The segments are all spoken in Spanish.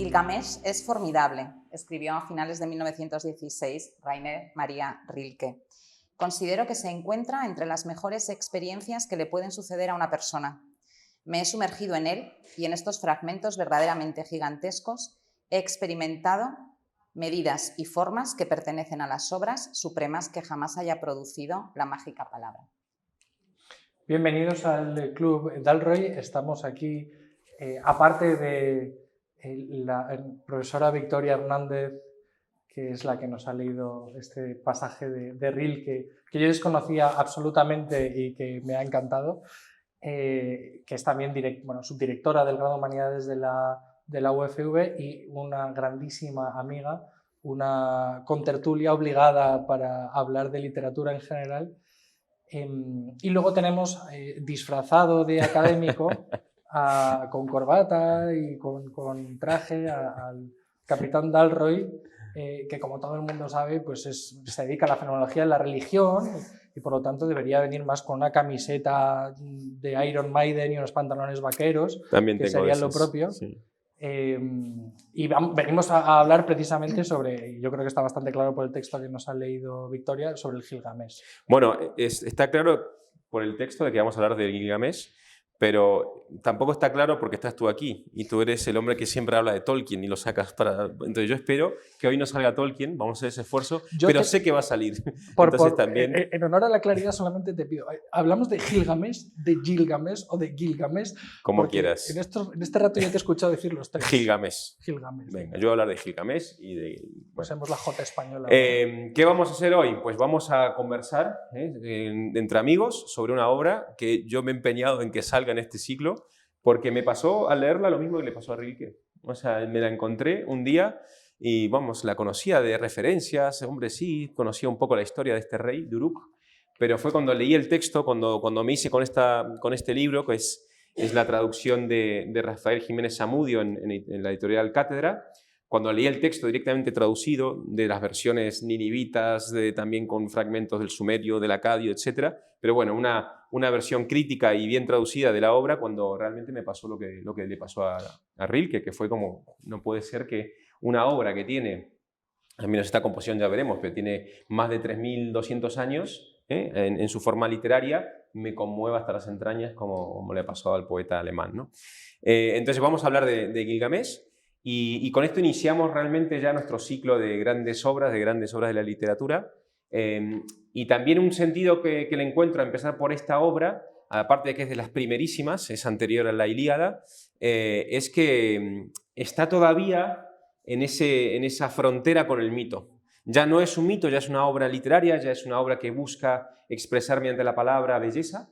Gilgamesh es formidable, escribió a finales de 1916 Rainer Maria Rilke. Considero que se encuentra entre las mejores experiencias que le pueden suceder a una persona. Me he sumergido en él y en estos fragmentos verdaderamente gigantescos he experimentado medidas y formas que pertenecen a las obras supremas que jamás haya producido la mágica palabra. Bienvenidos al Club Dalroy. Estamos aquí, aparte de la profesora Victoria Hernández, que es la que nos ha leído este pasaje de Rilke, que yo desconocía absolutamente y que me ha encantado, que es también subdirectora del grado de Humanidades de la UFV y una grandísima amiga, una contertulia obligada para hablar de literatura en general. Y luego tenemos disfrazado de académico, con corbata y con traje, al capitán Dalroy, que como todo el mundo sabe pues se dedica a la fenomenología de la religión y por lo tanto debería venir más con una camiseta de Iron Maiden y unos pantalones vaqueros, también que tengo serían esos, lo propio. sí. Y venimos a hablar precisamente sobre, yo creo que está bastante claro por el texto que nos ha leído Victoria, sobre el Gilgamesh. Bueno, está claro por el texto de que vamos a hablar del Gilgamesh, pero tampoco está claro porque estás tú aquí y tú eres el hombre que siempre habla de Tolkien y lo sacas para... Entonces yo espero que hoy no salga Tolkien, vamos a hacer ese esfuerzo, pero sé que va a salir. Entonces también... En honor a la claridad solamente te pido, ¿hablamos de Gilgamesh, de Gilgamesh o de Gilgamesh? Como porque quieras. En este rato ya te he escuchado decir los tres. Gilgamesh. Gilgamesh. Venga, yo voy a hablar de Gilgamesh y de... Usemos la J española. ¿Qué vamos a hacer hoy? Pues vamos a conversar entre amigos sobre una obra que yo me he empeñado en que salga en este ciclo, porque me pasó al leerla lo mismo que le pasó a Rilke. O sea, me la encontré un día y, vamos, la conocía de referencias, hombre, sí, conocía un poco la historia de este rey, de Uruk, pero fue cuando leí el texto, cuando me hice con este libro, que es la traducción de Rafael Jiménez Zamudio en la editorial Cátedra. Cuando leí el texto directamente traducido de las versiones ninivitas, también con fragmentos del sumerio, del acadio, etc. Pero bueno, una versión crítica y bien traducida de la obra, cuando realmente me pasó lo que le pasó a Rilke, que fue como, no puede ser que una obra que tiene, al menos esta composición ya veremos, pero tiene más de 3.200 años en su forma literaria, me conmueva hasta las entrañas como le pasó al poeta alemán, ¿no? Entonces vamos a hablar de Gilgamesh. Y con esto iniciamos realmente ya nuestro ciclo de grandes obras de la literatura. Y también un sentido que le encuentro a empezar por esta obra, aparte de que es de las primerísimas, es anterior a la Ilíada, es que está todavía en esa frontera con el mito. Ya no es un mito, ya es una obra literaria, ya es una obra que busca expresar mediante la palabra belleza,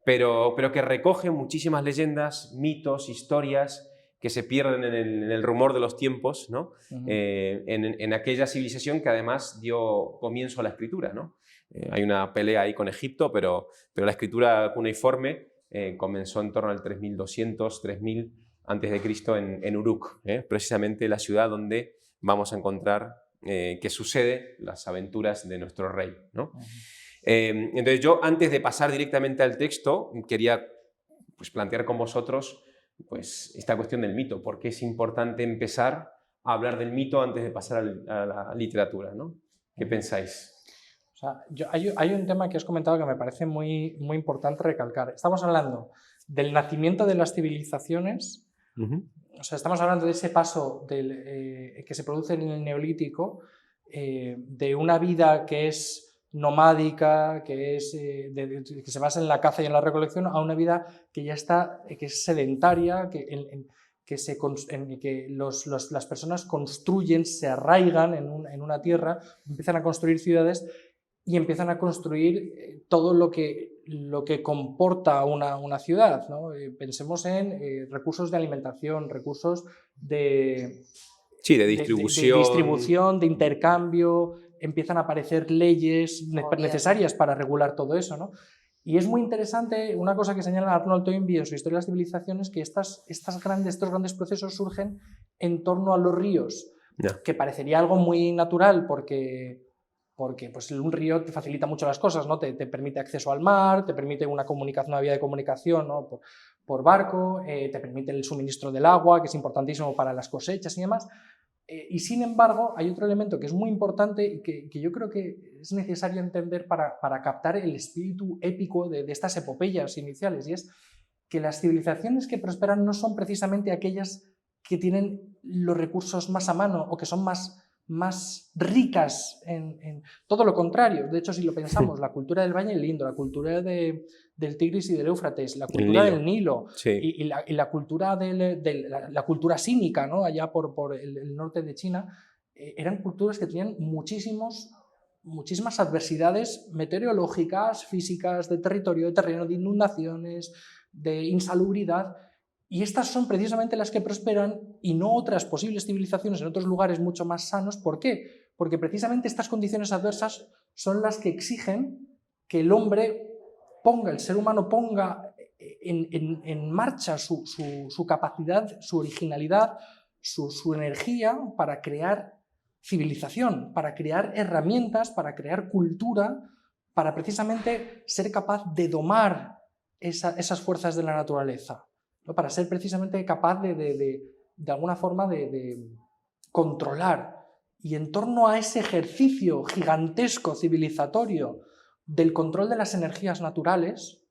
pero que recoge muchísimas leyendas, mitos, historias que se pierden en el rumor de los tiempos, ¿no? En aquella civilización que además dio comienzo a la escritura, ¿no? Hay una pelea ahí con Egipto, pero la escritura cuneiforme comenzó en torno al 3200, 3000 a.C. en Uruk, precisamente la ciudad donde vamos a encontrar que sucede las aventuras de nuestro rey, ¿no? Entonces yo, antes de pasar directamente al texto, quería pues, plantear con vosotros pues, esta cuestión del mito, porque es importante empezar a hablar del mito antes de pasar a la literatura, ¿no? ¿Qué pensáis? O sea, hay un tema que has comentado que me parece muy, muy importante recalcar. Estamos hablando del nacimiento de las civilizaciones, o sea, estamos hablando de ese paso que se produce en el Neolítico, de una vida que es nomádica, que se basa en la caza y en la recolección, a una vida que ya está, que es sedentaria, en que las personas construyen, se arraigan en una tierra, empiezan a construir ciudades y empiezan a construir todo lo que comporta una ciudad, ¿no? Pensemos en recursos de alimentación, recursos de distribución, de intercambio. Empiezan a aparecer leyes necesarias para regular todo eso, ¿no? Y es muy interesante una cosa que señala Arnold Toynbee en su Historia de las Civilizaciones, que estos grandes procesos surgen en torno a los ríos, que parecería algo muy natural porque pues, un río te facilita mucho las cosas, ¿no? Te permite acceso al mar, te permite una vía de comunicación, ¿no? por barco, te permite el suministro del agua, que es importantísimo para las cosechas y demás. Y sin embargo, hay otro elemento que es muy importante y que yo creo que es necesario entender para captar el espíritu épico de estas epopeyas iniciales, y es que las civilizaciones que prosperan no son precisamente aquellas que tienen los recursos más a mano o que son más ricas en todo lo contrario. De hecho, si lo pensamos, la cultura del Valle del Indo, la cultura del Tigris y del Éufrates, la cultura del Nilo Sí. y la cultura la cultura sínica, ¿no? Allá por el norte de China, eran culturas que tenían muchísimas adversidades meteorológicas, físicas, de territorio, de terreno, de inundaciones, de insalubridad. Y estas son precisamente las que prosperan y no otras posibles civilizaciones en otros lugares mucho más sanos. ¿Por qué? Porque precisamente estas condiciones adversas son las que exigen que el ser humano ponga en marcha su capacidad, su originalidad, su energía para crear civilización, para crear herramientas, para crear cultura, para precisamente ser capaz de domar esas fuerzas de la naturaleza, ¿no? Para ser precisamente capaz de alguna forma de controlar. Y en torno a ese ejercicio gigantesco civilizatorio del control de las energías naturales,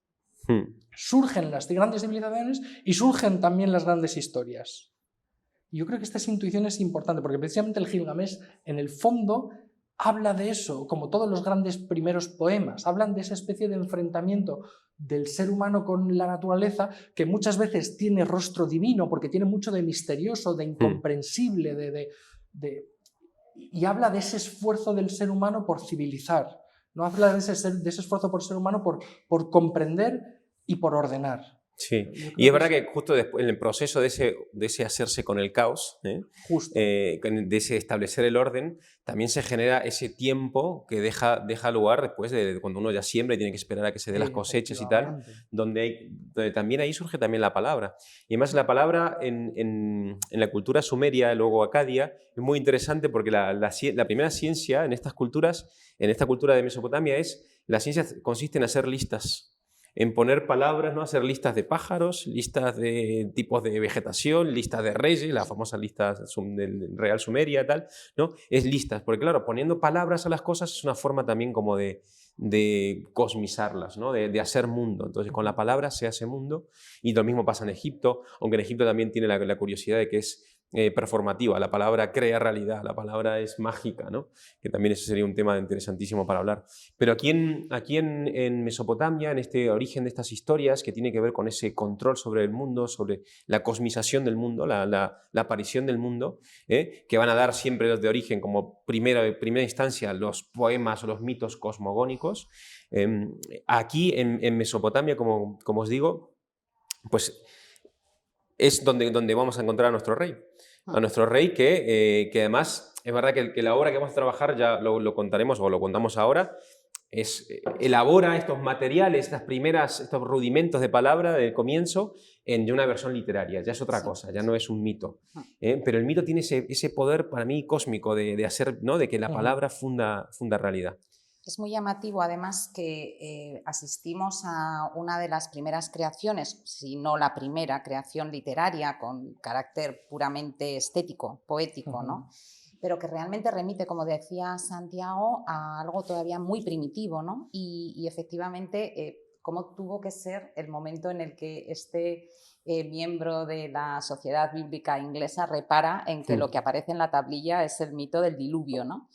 surgen las grandes civilizaciones y surgen también las grandes historias. Y yo creo que esta intuición es importante, porque precisamente el Gilgamesh, en el fondo, habla de eso, como todos los grandes primeros poemas, hablan de esa especie de enfrentamiento del ser humano con la naturaleza, que muchas veces tiene rostro divino, porque tiene mucho de misterioso, de incomprensible, y habla de ese esfuerzo del ser humano por civilizar, no habla de ese esfuerzo por ser humano por comprender y por ordenar. Sí, y es verdad que justo después, en el proceso de ese hacerse con el caos, de ese establecer el orden, también se genera ese tiempo que deja lugar después de cuando uno ya siembra y tiene que esperar a que se den las cosechas y tal, donde también ahí surge también la palabra. Y además la palabra en la cultura sumeria, luego acadia, es muy interesante porque la primera ciencia en estas culturas, en esta cultura de Mesopotamia, la ciencia consiste en hacer listas. En poner palabras, ¿no? Hacer listas de pájaros, listas de tipos de vegetación, listas de reyes, la famosa lista del Real Sumeria, tal, ¿no? Es listas, porque claro, poniendo palabras a las cosas es una forma también como de cosmizarlas, ¿no? De hacer mundo. Entonces con la palabra se hace mundo, y lo mismo pasa en Egipto, aunque en Egipto también tiene la curiosidad de que es performativa, la palabra crea realidad, la palabra es mágica, ¿no? Que también eso sería un tema interesantísimo para hablar. Pero aquí en Mesopotamia, en este origen de estas historias que tiene que ver con ese control sobre el mundo, sobre la cosmización del mundo, la aparición del mundo, que van a dar siempre de origen como primera instancia los poemas o los mitos cosmogónicos. Aquí en Mesopotamia, como os digo, pues es donde vamos a encontrar a nuestro rey. A nuestro rey que además, es verdad que la obra que vamos a trabajar, ya lo contaremos o lo contamos ahora, elabora estos materiales, estos rudimentos de palabra del comienzo de una versión literaria. Ya es otra cosa, ya no es un mito. Pero el mito tiene ese poder para mí cósmico de hacer, ¿no? De que la palabra funda realidad. Es muy llamativo, además, que asistimos a una de las primeras creaciones, si no la primera creación literaria con carácter puramente estético, poético, ¿no? Pero que realmente remite, como decía Santiago, a algo todavía muy primitivo, ¿no? Y efectivamente, cómo tuvo que ser el momento en el que este miembro de la Sociedad Bíblica Inglesa repara en que lo que aparece en la tablilla es el mito del diluvio, ¿no?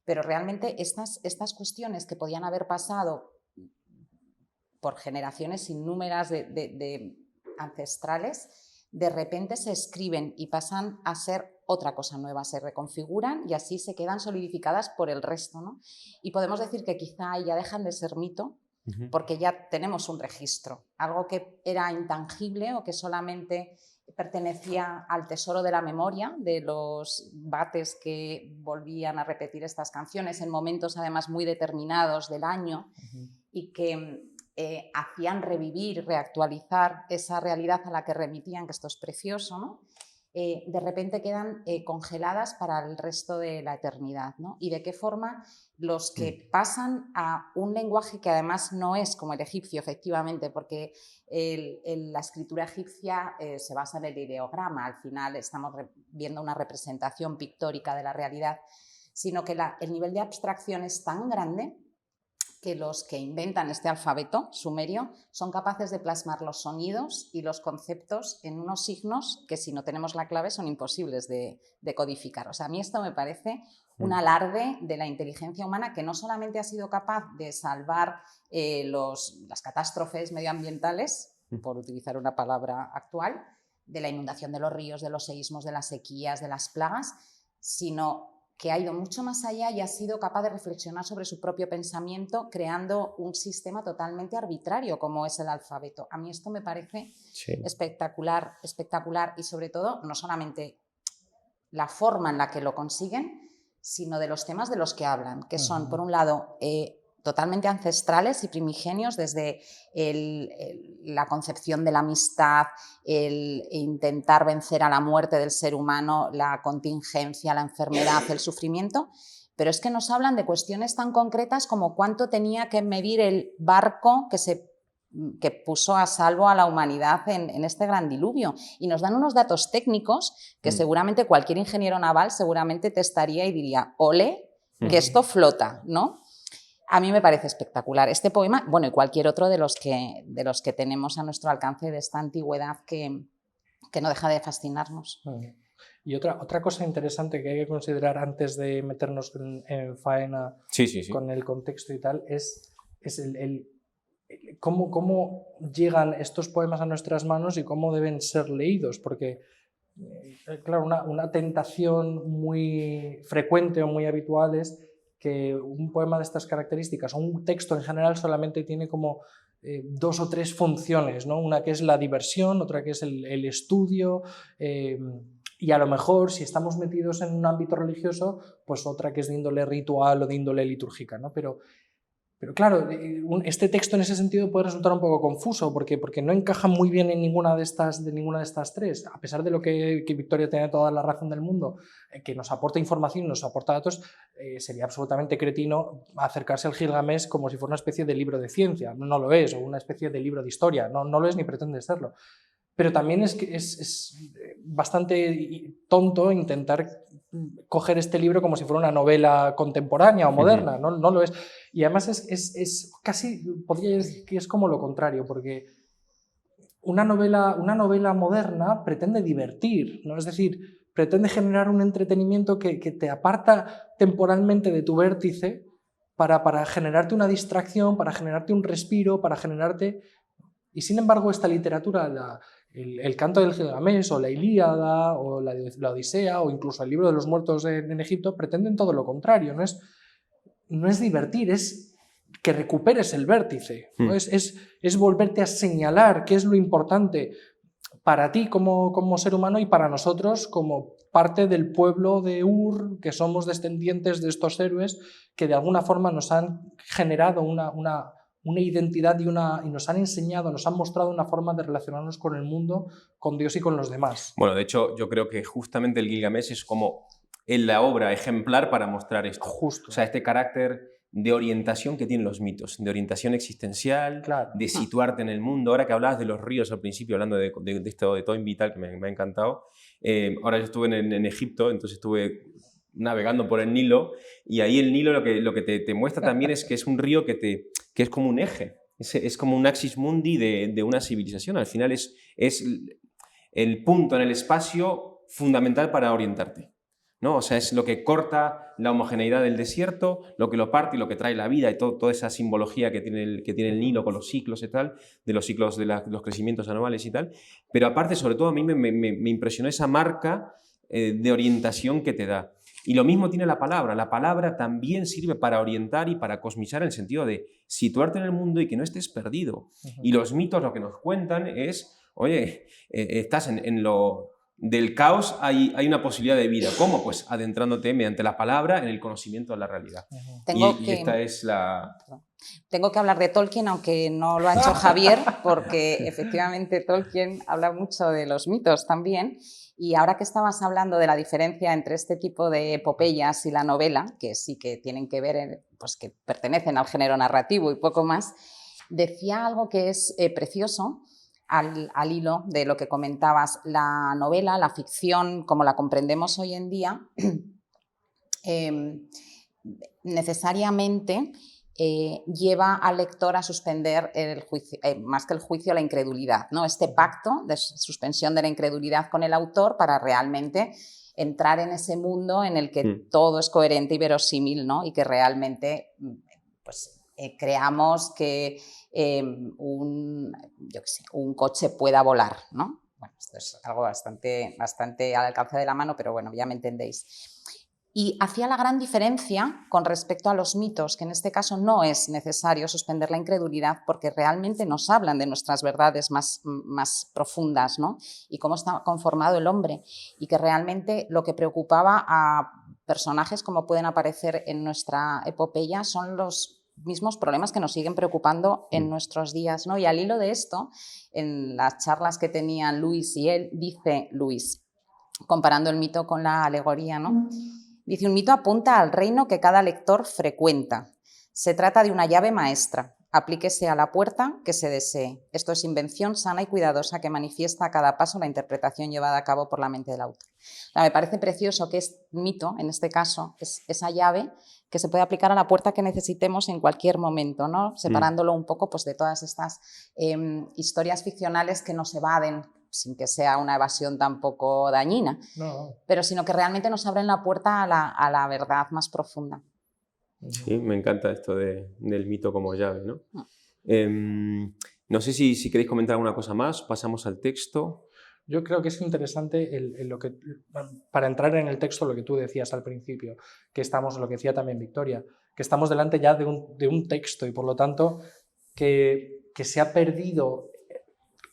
Pero realmente estas cuestiones que podían haber pasado por generaciones innúmeras de ancestrales, de repente se escriben y pasan a ser otra cosa nueva, se reconfiguran y así se quedan solidificadas por el resto, ¿no? Y podemos decir que quizá ya dejan de ser mito porque ya tenemos un registro, algo que era intangible o que solamente pertenecía al tesoro de la memoria, de los vates que volvían a repetir estas canciones en momentos además muy determinados del año y que hacían revivir, reactualizar esa realidad a la que remitían, que esto es precioso, ¿no? de repente quedan congeladas para el resto de la eternidad, ¿no? Y de qué forma los que pasan a un lenguaje que además no es como el egipcio, efectivamente, porque la escritura egipcia se basa en el ideograma, al final estamos viendo una representación pictórica de la realidad, sino que el nivel de abstracción es tan grande que los que inventan este alfabeto sumerio son capaces de plasmar los sonidos y los conceptos en unos signos que, si no tenemos la clave, son imposibles de codificar. O sea, a mí esto me parece un alarde de la inteligencia humana, que no solamente ha sido capaz de salvar las catástrofes medioambientales, por utilizar una palabra actual, de la inundación de los ríos, de los seísmos, de las sequías, de las plagas, sino que ha ido mucho más allá y ha sido capaz de reflexionar sobre su propio pensamiento, creando un sistema totalmente arbitrario como es el alfabeto. A mí esto me parece espectacular, espectacular, y sobre todo no solamente la forma en la que lo consiguen, sino de los temas de los que hablan, que son, por un lado, totalmente ancestrales y primigenios, desde la concepción de la amistad, el intentar vencer a la muerte del ser humano, la contingencia, la enfermedad, el sufrimiento, pero es que nos hablan de cuestiones tan concretas como cuánto tenía que medir el barco que puso a salvo a la humanidad en este gran diluvio, y nos dan unos datos técnicos que seguramente cualquier ingeniero naval seguramente testaría y diría, ole, que esto flota, ¿no? A mí me parece espectacular este poema, bueno, y cualquier otro de los que tenemos a nuestro alcance de esta antigüedad que no deja de fascinarnos. Y otra cosa interesante que hay que considerar antes de meternos en faena con el contexto y tal es cómo llegan estos poemas a nuestras manos y cómo deben ser leídos, porque claro, una tentación muy frecuente o muy habitual es que un poema de estas características o un texto en general solamente tiene como 2 o 3 funciones, ¿no? Una que es la diversión, otra que es el estudio, y a lo mejor, si estamos metidos en un ámbito religioso, pues otra que es de índole ritual o de índole litúrgica, ¿no? Pero claro, este texto en ese sentido puede resultar un poco confuso porque no encaja muy bien en ninguna de estas 3, a pesar de lo que Victoria tiene toda la razón del mundo, que nos aporta información, nos aporta datos. Sería absolutamente cretino acercarse al Gilgamesh como si fuera una especie de libro de ciencia, no lo es, o una especie de libro de historia, no lo es ni pretende serlo. Pero también es bastante tonto intentar coger este libro como si fuera una novela contemporánea o moderna, no lo es. Y además es casi, podría decir que es como lo contrario, porque una novela moderna pretende divertir, ¿no? Es decir, pretende generar un entretenimiento que te aparta temporalmente de tu vértice para generarte una distracción, para generarte un respiro, para generarte... Y sin embargo esta literatura, el canto del Gilgamesh o la Ilíada o la Odisea o incluso el libro de los muertos en Egipto pretenden todo lo contrario, no es divertir, es que recuperes el vértice, ¿no? Es volverte a señalar qué es lo importante para ti como ser humano y para nosotros como parte del pueblo de Ur, que somos descendientes de estos héroes que de alguna forma nos han generado una identidad y nos han enseñado, nos han mostrado una forma de relacionarnos con el mundo, con Dios y con los demás. Bueno, de hecho, yo creo que justamente el Gilgamesh es como en la obra ejemplar para mostrar esto. Justo. O sea, este carácter de orientación que tienen los mitos, de orientación existencial, claro, de situarte en el mundo. Ahora que hablabas de los ríos al principio, hablando de esto de Toin Vital, que me ha encantado. Ahora yo estuve en Egipto, entonces estuve navegando por el Nilo, y ahí el Nilo lo que te muestra también es que es un río que es como un eje, es como un axis mundi de una civilización. Al final es el punto en el espacio fundamental para orientarte, ¿no? O sea, es lo que corta la homogeneidad del desierto, lo que lo parte y lo que trae la vida y toda esa simbología que tiene el Nilo con los ciclos y tal, de los ciclos de los crecimientos anuales y tal. Pero aparte, sobre todo, a mí me impresionó esa marca de orientación que te da. Y lo mismo tiene la palabra. La palabra también sirve para orientar y para cosmizar en el sentido de situarte en el mundo y que no estés perdido. Y los mitos lo que nos cuentan es, oye, estás en lo del caos hay una posibilidad de vida. ¿Cómo? Pues adentrándote mediante la palabra en el conocimiento de la realidad. Y esta es la... Tengo que hablar de Tolkien, aunque no lo ha hecho Javier, porque efectivamente Tolkien habla mucho de los mitos también. Y ahora que estabas hablando de la diferencia entre este tipo de epopeyas y la novela, que sí que tienen que ver, pues que pertenecen al género narrativo y poco más, decía algo que es precioso al hilo de lo que comentabas. La novela, la ficción, como la comprendemos hoy en día, necesariamente lleva al lector a suspender el juicio, más que el juicio, la incredulidad, ¿no? Este pacto de suspensión de la incredulidad con el autor para realmente entrar en ese mundo en el que todo es coherente y verosímil, ¿no? Y que realmente pues, creamos que un coche pueda volar, ¿no? Bueno, esto es algo bastante al alcance de la mano, pero bueno, ya me entendéis. Y hacía la gran diferencia con respecto a los mitos, que en este caso no es necesario suspender la incredulidad porque realmente nos hablan de nuestras verdades más profundas, ¿no? Y cómo está conformado el hombre. Y que realmente lo que preocupaba a personajes como pueden aparecer en nuestra epopeya son los mismos problemas que nos siguen preocupando en nuestros días, ¿no? Y al hilo de esto, en las charlas que tenían Luis y él, dice Luis, comparando el mito con la alegoría, ¿no? Dice, un mito apunta al reino que cada lector frecuenta. Se trata de una llave maestra. Aplíquese a la puerta que se desee. Esto es invención sana y cuidadosa que manifiesta a cada paso la interpretación llevada a cabo por la mente del autor. O sea, me parece precioso que este mito, en este caso, es esa llave que se puede aplicar a la puerta que necesitemos en cualquier momento, ¿no? Separándolo un poco pues, de todas estas historias ficcionales que nos evaden, sin que sea una evasión tampoco dañina, pero sino que realmente nos abren la puerta a la verdad más profunda. Sí, me encanta esto del mito como llave, ¿no? No sé si queréis comentar alguna cosa más, pasamos al texto. Yo creo que es interesante para entrar en el texto lo que tú decías al principio, que estamos, lo que decía también Victoria, que estamos delante ya de un texto y por lo tanto que se ha perdido,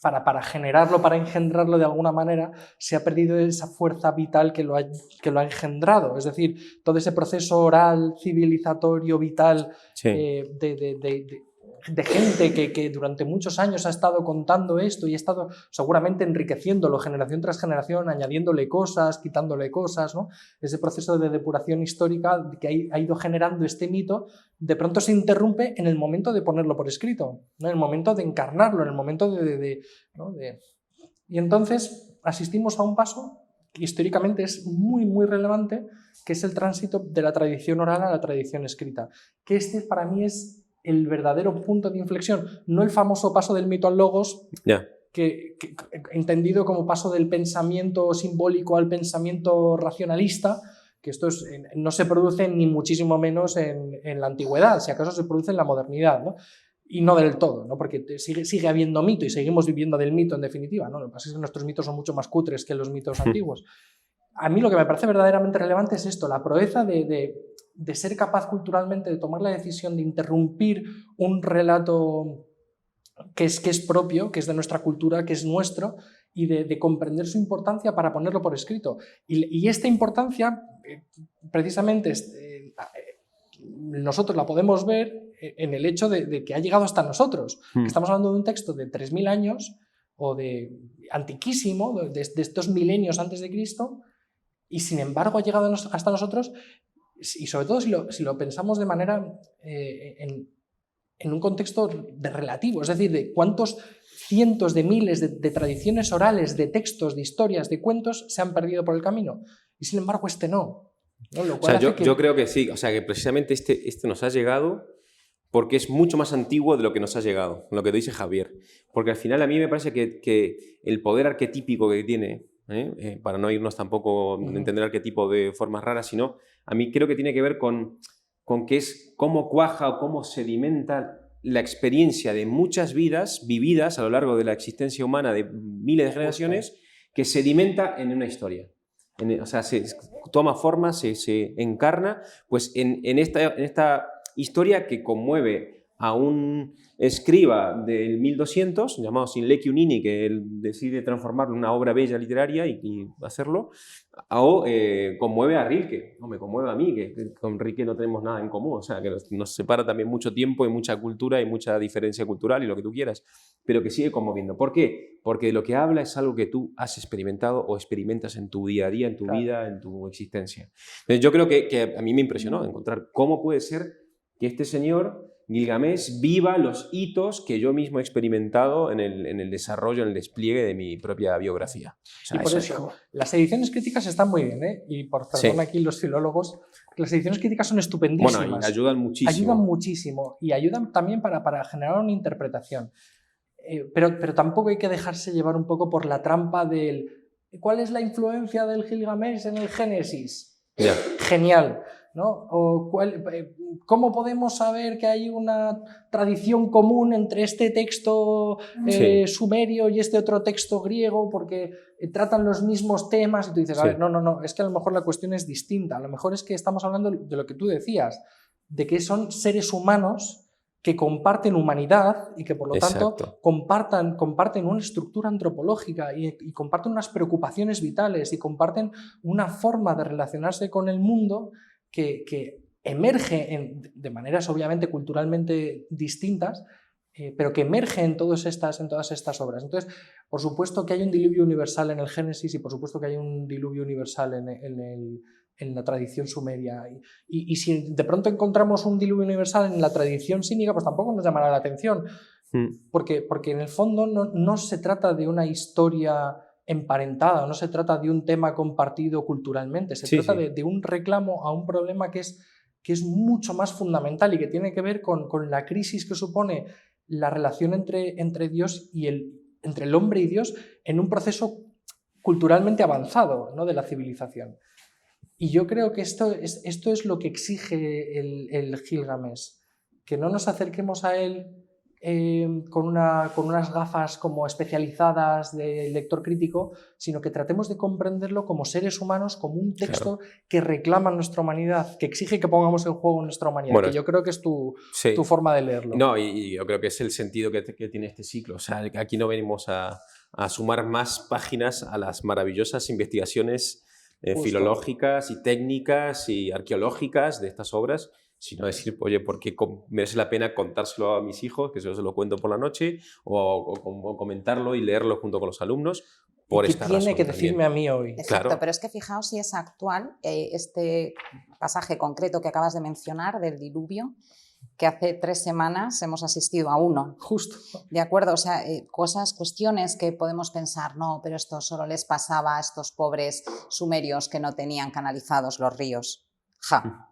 para generarlo, para engendrarlo de alguna manera, se ha perdido esa fuerza vital que lo ha engendrado. Es decir, todo ese proceso oral, civilizatorio, vital, Sí. De gente que durante muchos años ha estado contando esto y ha estado seguramente enriqueciéndolo generación tras generación, añadiéndole cosas, quitándole cosas, ¿no? Ese proceso de depuración histórica que ha ido generando este mito, de pronto se interrumpe en el momento de ponerlo por escrito, ¿no? En el momento de encarnarlo, en el momento ¿no? Y entonces asistimos a un paso que históricamente es muy, muy relevante, que es el tránsito de la tradición oral a la tradición escrita. Que para mí es el verdadero punto de inflexión, no el famoso paso del mito al logos, que entendido como paso del pensamiento simbólico al pensamiento racionalista, que esto no se produce ni muchísimo menos en la antigüedad, si acaso se produce en la modernidad, ¿no? Y no del todo, ¿no? Porque sigue habiendo mito y seguimos viviendo del mito en definitiva, ¿no? Lo que pasa es que nuestros mitos son mucho más cutres que los mitos antiguos. A mí lo que me parece verdaderamente relevante es esto, la proeza de ser capaz culturalmente de tomar la decisión de interrumpir un relato que es propio, que es de nuestra cultura, que es nuestro, y de comprender su importancia para ponerlo por escrito. Y esta importancia, precisamente, nosotros la podemos ver en el hecho de que ha llegado hasta nosotros. Que estamos hablando de un texto de 3000 años, o de antiquísimo, de estos milenios antes de Cristo, y sin embargo ha llegado hasta nosotros. Y sobre todo si lo pensamos de manera en un contexto de relativo, es decir, de cuántos cientos de miles de tradiciones orales, de textos, de historias, de cuentos se han perdido por el camino. Y sin embargo este no. Lo cual yo creo que sí, o sea, que precisamente este nos ha llegado porque es mucho más antiguo de lo que nos ha llegado, lo que dice Javier. Porque al final a mí me parece que el poder arquetípico que tiene, para no irnos tampoco a entender arquetipo de formas raras, sino a mí creo que tiene que ver con que es cómo cuaja o cómo sedimenta la experiencia de muchas vidas vividas a lo largo de la existencia humana de miles de generaciones, que sedimenta en una historia. O sea, se toma forma, se encarna pues en esta historia que conmueve a un escriba del 1200, llamado Sinlechi Unini, que él decide transformarlo en una obra bella literaria y hacerlo, o conmueve a Rilke, o me conmueve a mí, que con Rilke no tenemos nada en común, o sea, que nos separa también mucho tiempo y mucha cultura y mucha diferencia cultural y lo que tú quieras, pero que sigue conmoviendo. ¿Por qué? Porque de lo que habla es algo que tú has experimentado o experimentas en tu día a día, en tu vida, en tu existencia. Entonces, yo creo que a mí me impresionó encontrar cómo puede ser que este señor Gilgamesh viva los hitos que yo mismo he experimentado en el desarrollo, en el despliegue de mi propia biografía. O sea, y por eso, las ediciones críticas están muy bien, ¿eh? Y por perdón aquí los filólogos, las ediciones críticas son estupendísimas. Bueno, y ayudan muchísimo. Ayudan muchísimo y ayudan también para generar una interpretación. Pero tampoco hay que dejarse llevar un poco por la trampa del ¿cuál es la influencia del Gilgamesh en el Génesis? Yeah. Genial, ¿no? O ¿cómo podemos saber que hay una tradición común entre este texto sumerio y este otro texto griego porque tratan los mismos temas? Y tú dices, a ver, no, es que a lo mejor la cuestión es distinta. A lo mejor es que estamos hablando de lo que tú decías, de que son seres humanos que comparten humanidad y que por lo tanto comparten una estructura antropológica y comparten unas preocupaciones vitales y comparten una forma de relacionarse con el mundo que emerge de maneras obviamente culturalmente distintas, pero que emerge en todas estas obras. Entonces, por supuesto que hay un diluvio universal en el Génesis y por supuesto que hay un diluvio universal en la tradición sumeria. Y si de pronto encontramos un diluvio universal en la tradición símica, pues tampoco nos llamará la atención, porque en el fondo no se trata de una historia emparentada, no se trata de un tema compartido culturalmente, se trata de un reclamo a un problema que es mucho más fundamental y que tiene que ver con la crisis que supone la relación entre Dios y entre el hombre y Dios en un proceso culturalmente avanzado, ¿no?, de la civilización. Y yo creo que esto es lo que exige el Gilgamesh, que no nos acerquemos a él con unas gafas como especializadas de lector crítico, sino que tratemos de comprenderlo como seres humanos, como un texto que reclama nuestra humanidad, que exige que pongamos en juego nuestra humanidad, que yo creo que es tu forma de leerlo. No, y yo creo que es el sentido que tiene este ciclo. O sea, aquí no venimos a sumar más páginas a las maravillosas investigaciones filológicas y técnicas y arqueológicas de estas obras, sino decir, oye, ¿por qué merece la pena contárselo a mis hijos, que yo se lo cuento por la noche, o comentarlo y leerlo junto con los alumnos? Por esta razón. ¿Qué tiene que decirme a mí hoy? Exacto, claro. Pero es que fijaos si es actual este pasaje concreto que acabas de mencionar del diluvio, que hace 3 semanas hemos asistido a uno. Justo. ¿De acuerdo? O sea, cuestiones que podemos pensar, no, pero esto solo les pasaba a estos pobres sumerios que no tenían canalizados los ríos. Ja.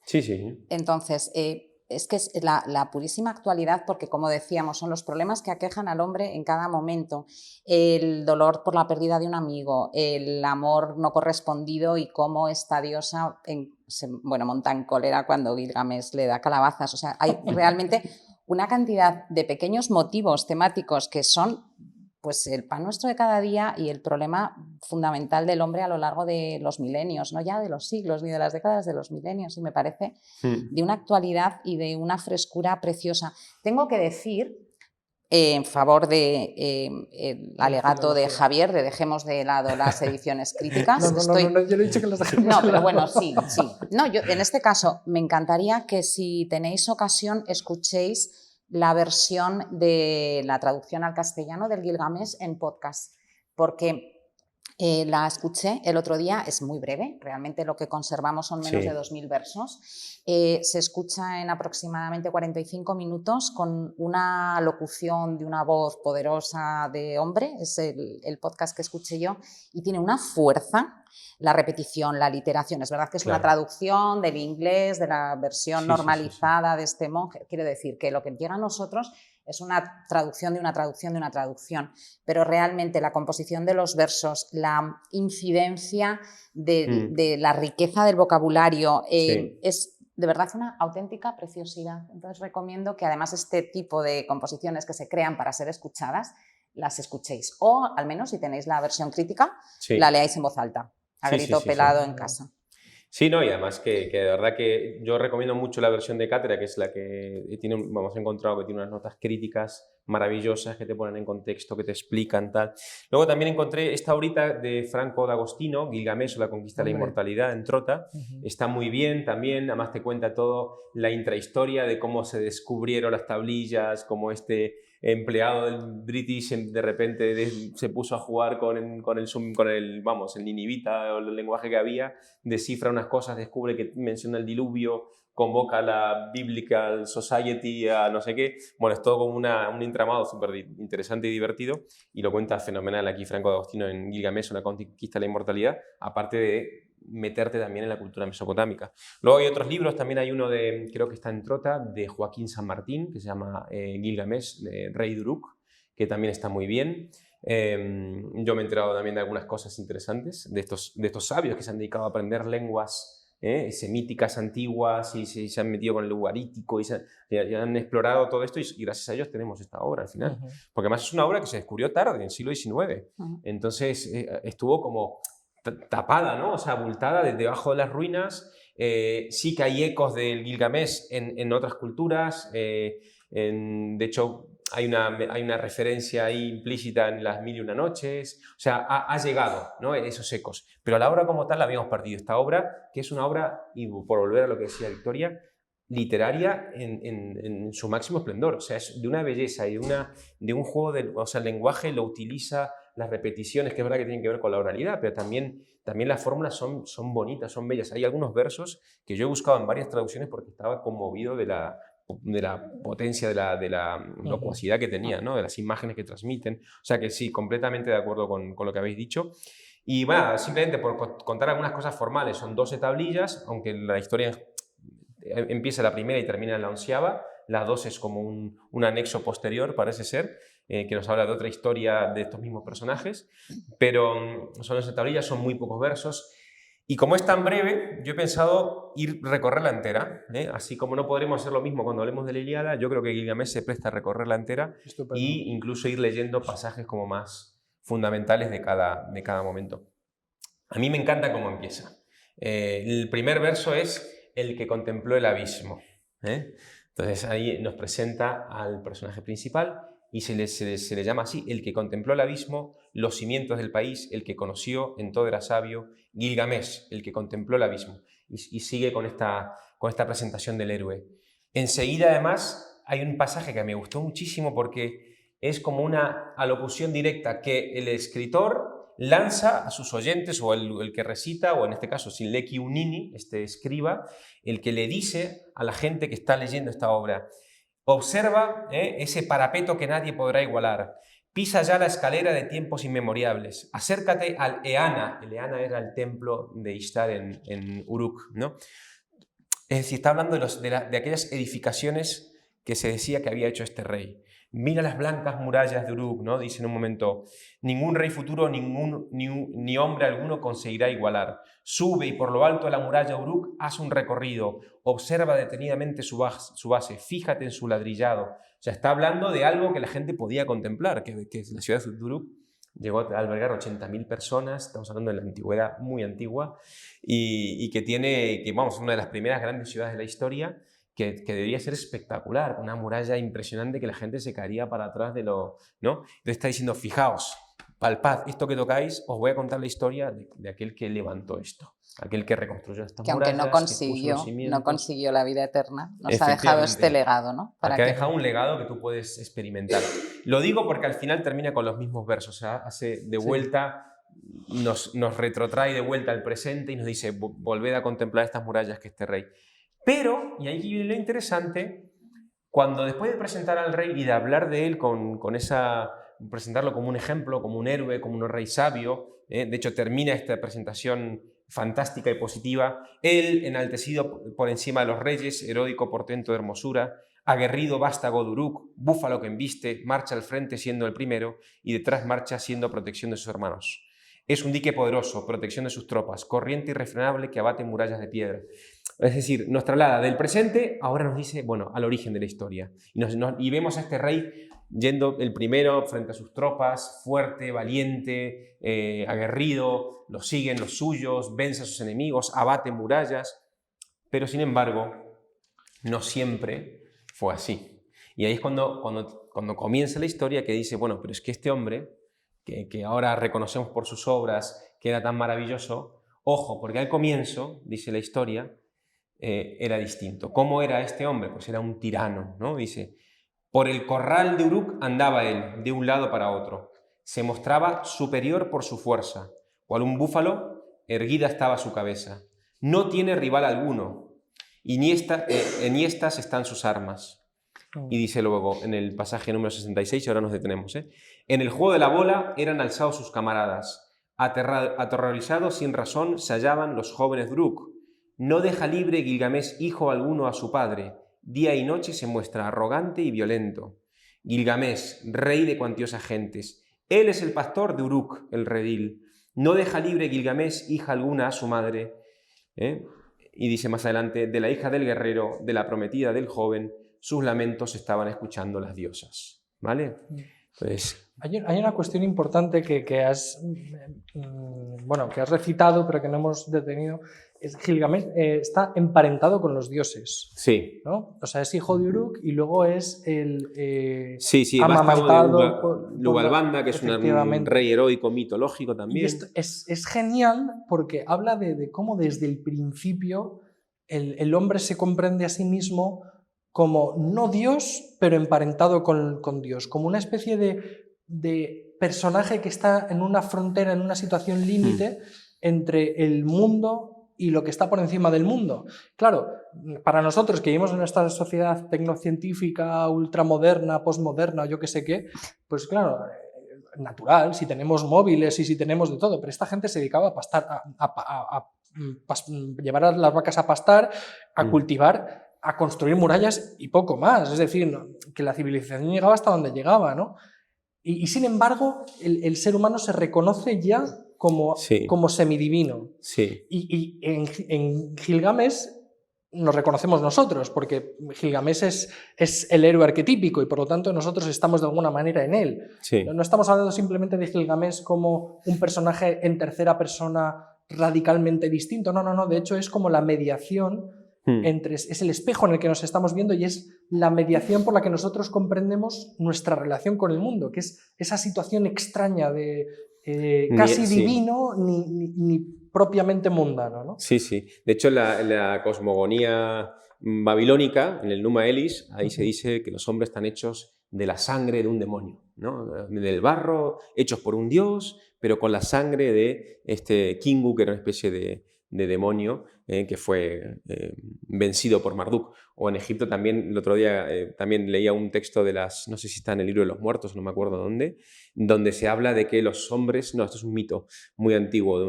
Sí. Entonces, es que es la purísima actualidad porque, como decíamos, son los problemas que aquejan al hombre en cada momento. El dolor por la pérdida de un amigo, el amor no correspondido y cómo esta diosa monta en cólera cuando Gilgamesh le da calabazas. O sea, hay realmente una cantidad de pequeños motivos temáticos que son pues el pan nuestro de cada día y el problema fundamental del hombre a lo largo de los milenios, no ya de los siglos ni de las décadas, de los milenios, y me parece de una actualidad y de una frescura preciosa. Tengo que decir, en favor del alegato de Javier, de dejemos de lado las ediciones críticas. No, yo no he dicho que las dejemos de lado. No, pero bueno, sí. No, yo, en este caso, me encantaría que si tenéis ocasión escuchéis la versión de la traducción al castellano del Gilgamesh en podcast, porque la escuché el otro día, es muy breve, realmente lo que conservamos son menos de 2000 versos, se escucha en aproximadamente 45 minutos con una locución de una voz poderosa de hombre, es el podcast que escuché yo, y tiene una fuerza. La repetición, la literación, es verdad que es una traducción del inglés, de la versión normalizada de este monje. Quiero decir que lo que llega a nosotros es una traducción de una traducción de una traducción, pero realmente la composición de los versos, la incidencia de la riqueza del vocabulario es de verdad una auténtica preciosidad. Entonces recomiendo que además este tipo de composiciones que se crean para ser escuchadas, las escuchéis, o al menos si tenéis la versión crítica, la leáis en voz alta, a grito pelado en casa. Sí, no, y además que de verdad que yo recomiendo mucho la versión de cátedra, que es la que tiene, hemos encontrado que tiene unas notas críticas maravillosas que te ponen en contexto, que te explican tal. Luego también encontré esta obra de Franco D'Agostino, Gilgamesh o la conquista de la Hombre. inmortalidad, en Trota. Está muy bien también, además te cuenta todo la intrahistoria de cómo se descubrieron las tablillas, cómo este empleado del British de repente se puso a jugar con el ninivita o el lenguaje que había, descifra unas cosas, descubre que menciona el diluvio, convoca a la Biblical Society a no sé qué. Bueno, es todo como un entramado súper interesante y divertido, y lo cuenta fenomenal aquí Franco D'Agostino en Gilgamesh, una conquista de la inmortalidad, aparte de meterte también en la cultura mesopotámica. Luego hay otros libros, también hay uno creo que está en Trota, de Joaquín San Martín, que se llama Gilgamesh, de Rey de Uruk, que también está muy bien. Yo me he enterado también de algunas cosas interesantes, de estos sabios que se han dedicado a aprender lenguas semíticas antiguas y se han metido con el ugarítico y han explorado todo esto, y gracias a ellos tenemos esta obra al final. Porque además es una obra que se descubrió tarde, en el siglo XIX. Entonces estuvo como tapada, ¿no? O sea, abultada debajo de las ruinas. Sí que hay ecos del Gilgamesh en otras culturas. De hecho, hay una referencia ahí implícita en las Mil y una Noches. O sea, ha llegado, ¿no?, esos ecos. Pero a la obra como tal la habíamos perdido. Esta obra, que es una obra, y por volver a lo que decía Victoria, literaria en su máximo esplendor. O sea, es de una belleza y de un juego o sea, el lenguaje lo utiliza, las repeticiones, que es verdad que tienen que ver con la oralidad, pero también las fórmulas son bonitas, son bellas. Hay algunos versos que yo he buscado en varias traducciones porque estaba conmovido de la potencia, de la locuacidad que tenía, ¿no?, de las imágenes que transmiten. O sea que sí, completamente de acuerdo con lo que habéis dicho. Y bueno, simplemente por contar algunas cosas formales, son 12 tablillas, aunque la historia empieza la primera y termina en la 11ª. La 2 es como un anexo posterior, parece ser, que nos habla de otra historia de estos mismos personajes, pero son 12 tablillas, son muy pocos versos. Y como es tan breve, yo he pensado recorrerla entera, así como no podremos hacer lo mismo cuando hablemos de la Ilíada. Yo creo que Gilgamesh se presta a recorrerla entera. Estupendo. Y incluso ir leyendo pasajes como más fundamentales de cada momento. A mí me encanta cómo empieza. El primer verso es el que contempló el abismo. Entonces ahí nos presenta al personaje principal y se le llama así: el que contempló el abismo, los cimientos del país, el que conoció, en todo era sabio, Gilgamesh, el que contempló el abismo. Y sigue con esta presentación del héroe. Enseguida, además, hay un pasaje que me gustó muchísimo porque es como una alocución directa que el escritor lanza a sus oyentes, o el que recita, o en este caso Sinleki Unini, este escriba, el que le dice a la gente que está leyendo esta obra: observa ese parapeto que nadie podrá igualar, pisa ya la escalera de tiempos inmemoriales, acércate al Eana. El Eana era el templo de Ishtar en Uruk, ¿no? Es decir, está hablando de aquellas edificaciones que se decía que había hecho este rey. Mira las blancas murallas de Uruk, ¿no?, dice en un momento. Ningún rey futuro, ni hombre alguno conseguirá igualar. Sube y por lo alto de la muralla Uruk haz un recorrido. Observa detenidamente su base, fíjate en su ladrillado. O sea, está hablando de algo que la gente podía contemplar, que la ciudad de Uruk llegó a albergar 80.000 personas, estamos hablando de la antigüedad, muy antigua, y que vamos, una de las primeras grandes ciudades de la historia, que debería ser espectacular, una muralla impresionante que la gente se caería para atrás de lo, ¿no? Entonces está diciendo: fijaos, palpad esto que tocáis, os voy a contar la historia de aquel que levantó esto, aquel que reconstruyó estas murallas, que aunque no consiguió la vida eterna, nos ha dejado este legado, ¿no? Ha dejado un legado que tú puedes experimentar. Lo digo porque al final termina con los mismos versos, o sea, hace de vuelta, nos retrotrae de vuelta al presente y nos dice: volved a contemplar estas murallas que este rey. Pero, y ahí viene lo interesante, cuando después de presentar al rey y de hablar de él presentarlo como un ejemplo, como un héroe, como un rey sabio, de hecho termina esta presentación fantástica y positiva: él, enaltecido por encima de los reyes, heroico portento de hermosura, aguerrido vástago de Uruk, búfalo que embiste, marcha al frente siendo el primero y detrás marcha siendo protección de sus hermanos. Es un dique poderoso, protección de sus tropas, corriente irrefrenable que abate murallas de piedra. Es decir, nos traslada del presente, ahora nos dice, bueno, al origen de la historia. Y vemos a este rey yendo el primero frente a sus tropas, fuerte, valiente, aguerrido, los siguen los suyos, vence a sus enemigos, abate murallas. Pero sin embargo, no siempre fue así. Y ahí es cuando comienza la historia, que dice, bueno, pero es que este hombre, que ahora reconocemos por sus obras que era tan maravilloso, ojo, porque al comienzo, dice la historia, era distinto. ¿Cómo era este hombre? Pues era un tirano, ¿no? Dice, por el corral de Uruk andaba él, de un lado para otro. Se mostraba superior por su fuerza. Cual un búfalo, erguida estaba su cabeza. No tiene rival alguno, y ni estas están sus armas. Y dice luego, en el pasaje número 66, ahora nos detenemos, en el juego de la bola eran alzados sus camaradas. Aterrorizados sin razón se hallaban los jóvenes de Uruk. No deja libre Gilgamés hijo alguno a su padre. Día y noche se muestra arrogante y violento. Gilgamés, rey de cuantiosas gentes. Él es el pastor de Uruk, el redil. No deja libre Gilgamés hija alguna a su madre. Y dice más adelante, de la hija del guerrero, de la prometida del joven, sus lamentos estaban escuchando las diosas. ¿Vale? Pues... Hay una cuestión importante que has recitado, pero que no hemos detenido. Gilgamesh está emparentado con los dioses. Sí. ¿No? O sea, es hijo de Uruk y luego es el amamantado de Lugalbanda, que es un rey heroico mitológico también. Y esto es genial porque habla de cómo desde el principio el hombre se comprende a sí mismo como no Dios, pero emparentado con Dios, como una especie de personaje que está en una frontera, en una situación límite entre el mundo y lo que está por encima del mundo. Claro, para nosotros que vivimos en esta sociedad tecnocientífica, ultramoderna, postmoderna, yo qué sé qué, pues claro, natural, si tenemos móviles y si tenemos de todo, pero esta gente se dedicaba a pastar, a llevar a las vacas a pastar, a cultivar, a construir murallas y poco más. Es decir, que la civilización llegaba hasta donde llegaba, ¿no? Y sin embargo, el ser humano se reconoce ya como semidivino. Sí. Y en Gilgamesh nos reconocemos nosotros, porque Gilgamesh es el héroe arquetípico y por lo tanto nosotros estamos de alguna manera en él. Sí. No estamos hablando simplemente de Gilgamesh como un personaje en tercera persona radicalmente distinto. No. De hecho, es como la mediación es el espejo en el que nos estamos viendo y es la mediación por la que nosotros comprendemos nuestra relación con el mundo, que es esa situación extraña de casi divino ni propiamente mundano, ¿no? Sí. De hecho, la cosmogonía babilónica, en el Numa Elis, ahí se dice que los hombres están hechos de la sangre de un demonio, ¿no? Del barro, hechos por un dios, pero con la sangre de este Kingu, que era una especie de demonio que fue vencido por Marduk. O en Egipto también, el otro día también leía un texto de no sé si está en el libro de los muertos, no me acuerdo dónde, donde se habla de que los hombres, esto es un mito muy antiguo,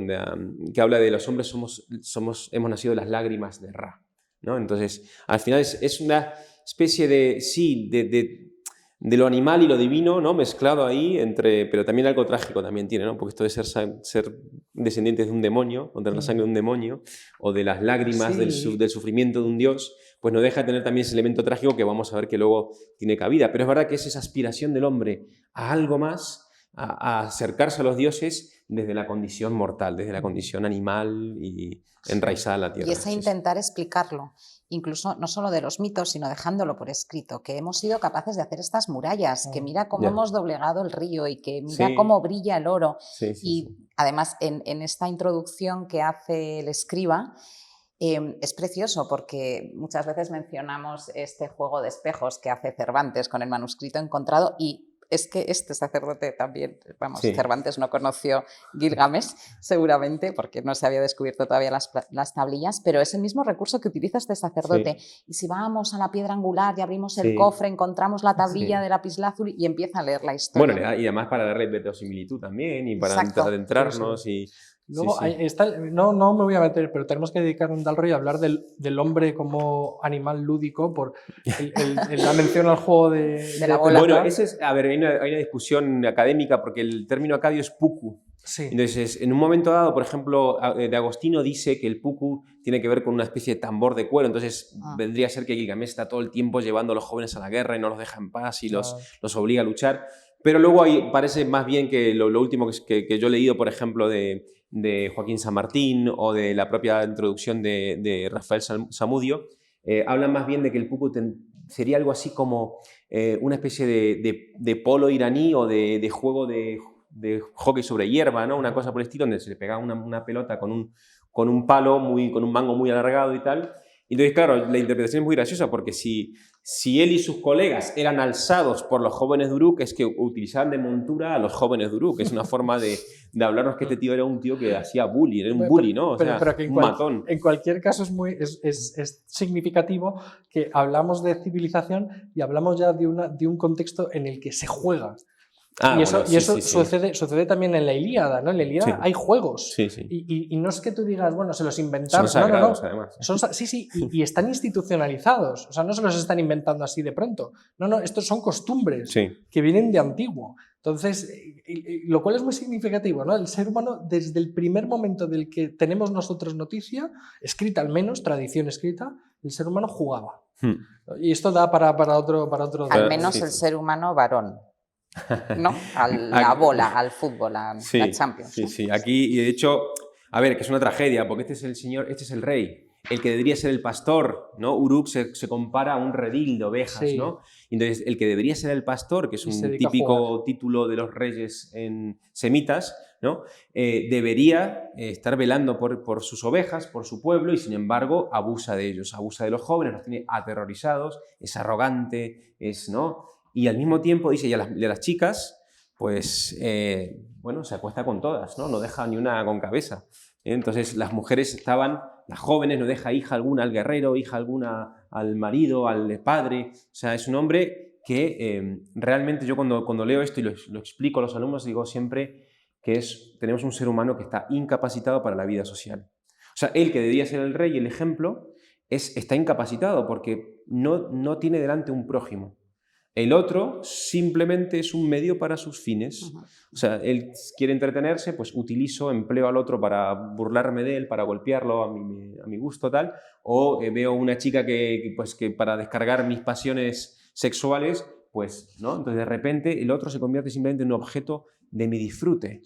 que habla de los hombres hemos nacido de las lágrimas de Ra, ¿no? Entonces, al final es una especie de lo animal y lo divino, ¿no? Mezclado ahí, pero también algo trágico también tiene, ¿no? Porque esto de ser descendientes de un demonio, o de la sangre de un demonio, o de las lágrimas del sufrimiento de un dios, pues no deja de tener también ese elemento trágico que vamos a ver que luego tiene cabida. Pero es verdad que es esa aspiración del hombre a algo más, a acercarse a los dioses desde la condición mortal, desde la condición animal y enraizada en la tierra. Y es a intentar explicarlo, incluso no solo de los mitos, sino dejándolo por escrito, que hemos sido capaces de hacer estas murallas, que mira cómo hemos doblegado el río y que mira cómo brilla el oro. Y además en esta introducción que hace el escriba, es precioso porque muchas veces mencionamos este juego de espejos que hace Cervantes con el manuscrito encontrado y es que este sacerdote también, Cervantes no conoció Gilgamesh seguramente porque no se había descubierto todavía las tablillas, pero es el mismo recurso que utiliza este sacerdote. Y si vamos a la piedra angular y abrimos el cofre, encontramos la tablilla de lapislázuli y empieza a leer la historia. Bueno, y además para darle verosimilitud también y para adentrarnos y... Luego está, no me voy a meter, pero tenemos que dedicar un Dalroy a hablar del hombre como animal lúdico por la mención al juego de la bola. Bueno, hay una discusión académica porque el término acadio es puku. Sí. Entonces, en un momento dado, por ejemplo, de Agostino dice que el puku tiene que ver con una especie de tambor de cuero, entonces vendría a ser que Gilgamesh está todo el tiempo llevando a los jóvenes a la guerra y no los deja en paz y los obliga a luchar. Pero luego ahí parece más bien que lo último que yo he leído, por ejemplo, de Joaquín San Martín o de la propia introducción de Rafael Zamudio, hablan más bien de que el puku sería algo así como una especie de polo iraní o de juego de hockey sobre hierba, ¿no? Una cosa por el estilo, donde se le pegaba una pelota con un palo, con un mango muy alargado y tal. Entonces, claro, la interpretación es muy graciosa porque si él y sus colegas eran alzados por los jóvenes de Uruk, es que utilizaban de montura a los jóvenes de Uruk. Es una forma de hablarnos que este tío era un tío que hacía bullying, era un bully, ¿no? O sea, pero que un matón. En cualquier caso es significativo que hablamos de civilización y hablamos ya de un contexto en el que se juega. Y eso sucede también en la Ilíada, ¿no? En la Ilíada hay juegos. Y no es que tú digas, bueno, se los inventaron. Son sagrados, además. Y están institucionalizados. O sea, no se los están inventando así de pronto. No, estos son costumbres que vienen de antiguo. Entonces, lo cual es muy significativo, ¿no? El ser humano, desde el primer momento del que tenemos nosotros noticia, escrita al menos, tradición escrita, el ser humano jugaba. Y esto da para otro al menos el ser humano varón. ¿No? La bola, al fútbol, a la Champions. Sí. Aquí, y de hecho, a ver, que es una tragedia, porque este es el señor, este es el rey, el que debería ser el pastor, ¿no? Uruk se compara a un redil de ovejas, ¿no? Entonces, el que debería ser el pastor, que es un típico título de los reyes semitas, ¿no? Debería estar velando por sus ovejas, por su pueblo, y sin embargo abusa de ellos, abusa de los jóvenes, los tiene aterrorizados, es arrogante, ¿no? Y al mismo tiempo dice, y a las chicas, pues, bueno, se acuesta con todas, ¿no? No deja ni una con cabeza. Entonces las mujeres las jóvenes, no deja hija alguna al guerrero, hija alguna al marido, al padre. O sea, es un hombre que realmente yo cuando leo esto y lo explico a los alumnos, digo siempre que tenemos un ser humano que está incapacitado para la vida social. O sea, él que debería ser el rey y el ejemplo, está incapacitado porque no tiene delante un prójimo. El otro simplemente es un medio para sus fines. O sea, él quiere entretenerse, pues empleo al otro para burlarme de él, para golpearlo a mi gusto, tal. O veo una chica que para descargar mis pasiones sexuales, pues, ¿no? Entonces, de repente, el otro se convierte simplemente en un objeto de mi disfrute.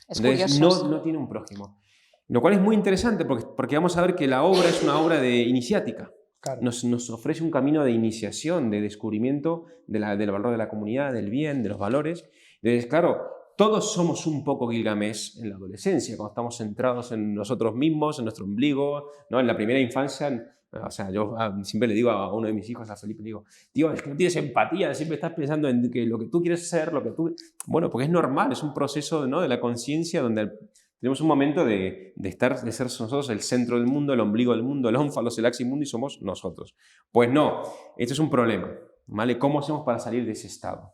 Entonces, no tiene un prójimo. Lo cual es muy interesante porque vamos a ver que la obra es una obra de iniciática. Claro. Nos ofrece un camino de iniciación, de descubrimiento del valor de la comunidad, del bien, de los valores. Entonces, claro, todos somos un poco Gilgamesh en la adolescencia, cuando estamos centrados en nosotros mismos, en nuestro ombligo, ¿no? En la primera infancia. O sea, yo siempre le digo a uno de mis hijos, a Felipe, le digo, tío, es que no tienes empatía, siempre estás pensando en que lo que tú quieres ser, lo que tú... Bueno, porque es normal, es un proceso, ¿no? De la conciencia donde... Tenemos un momento de ser nosotros el centro del mundo, el ombligo del mundo, el ónfalos, el axis mundo, y somos nosotros. Pues no, esto es un problema, ¿vale? ¿Cómo hacemos para salir de ese estado?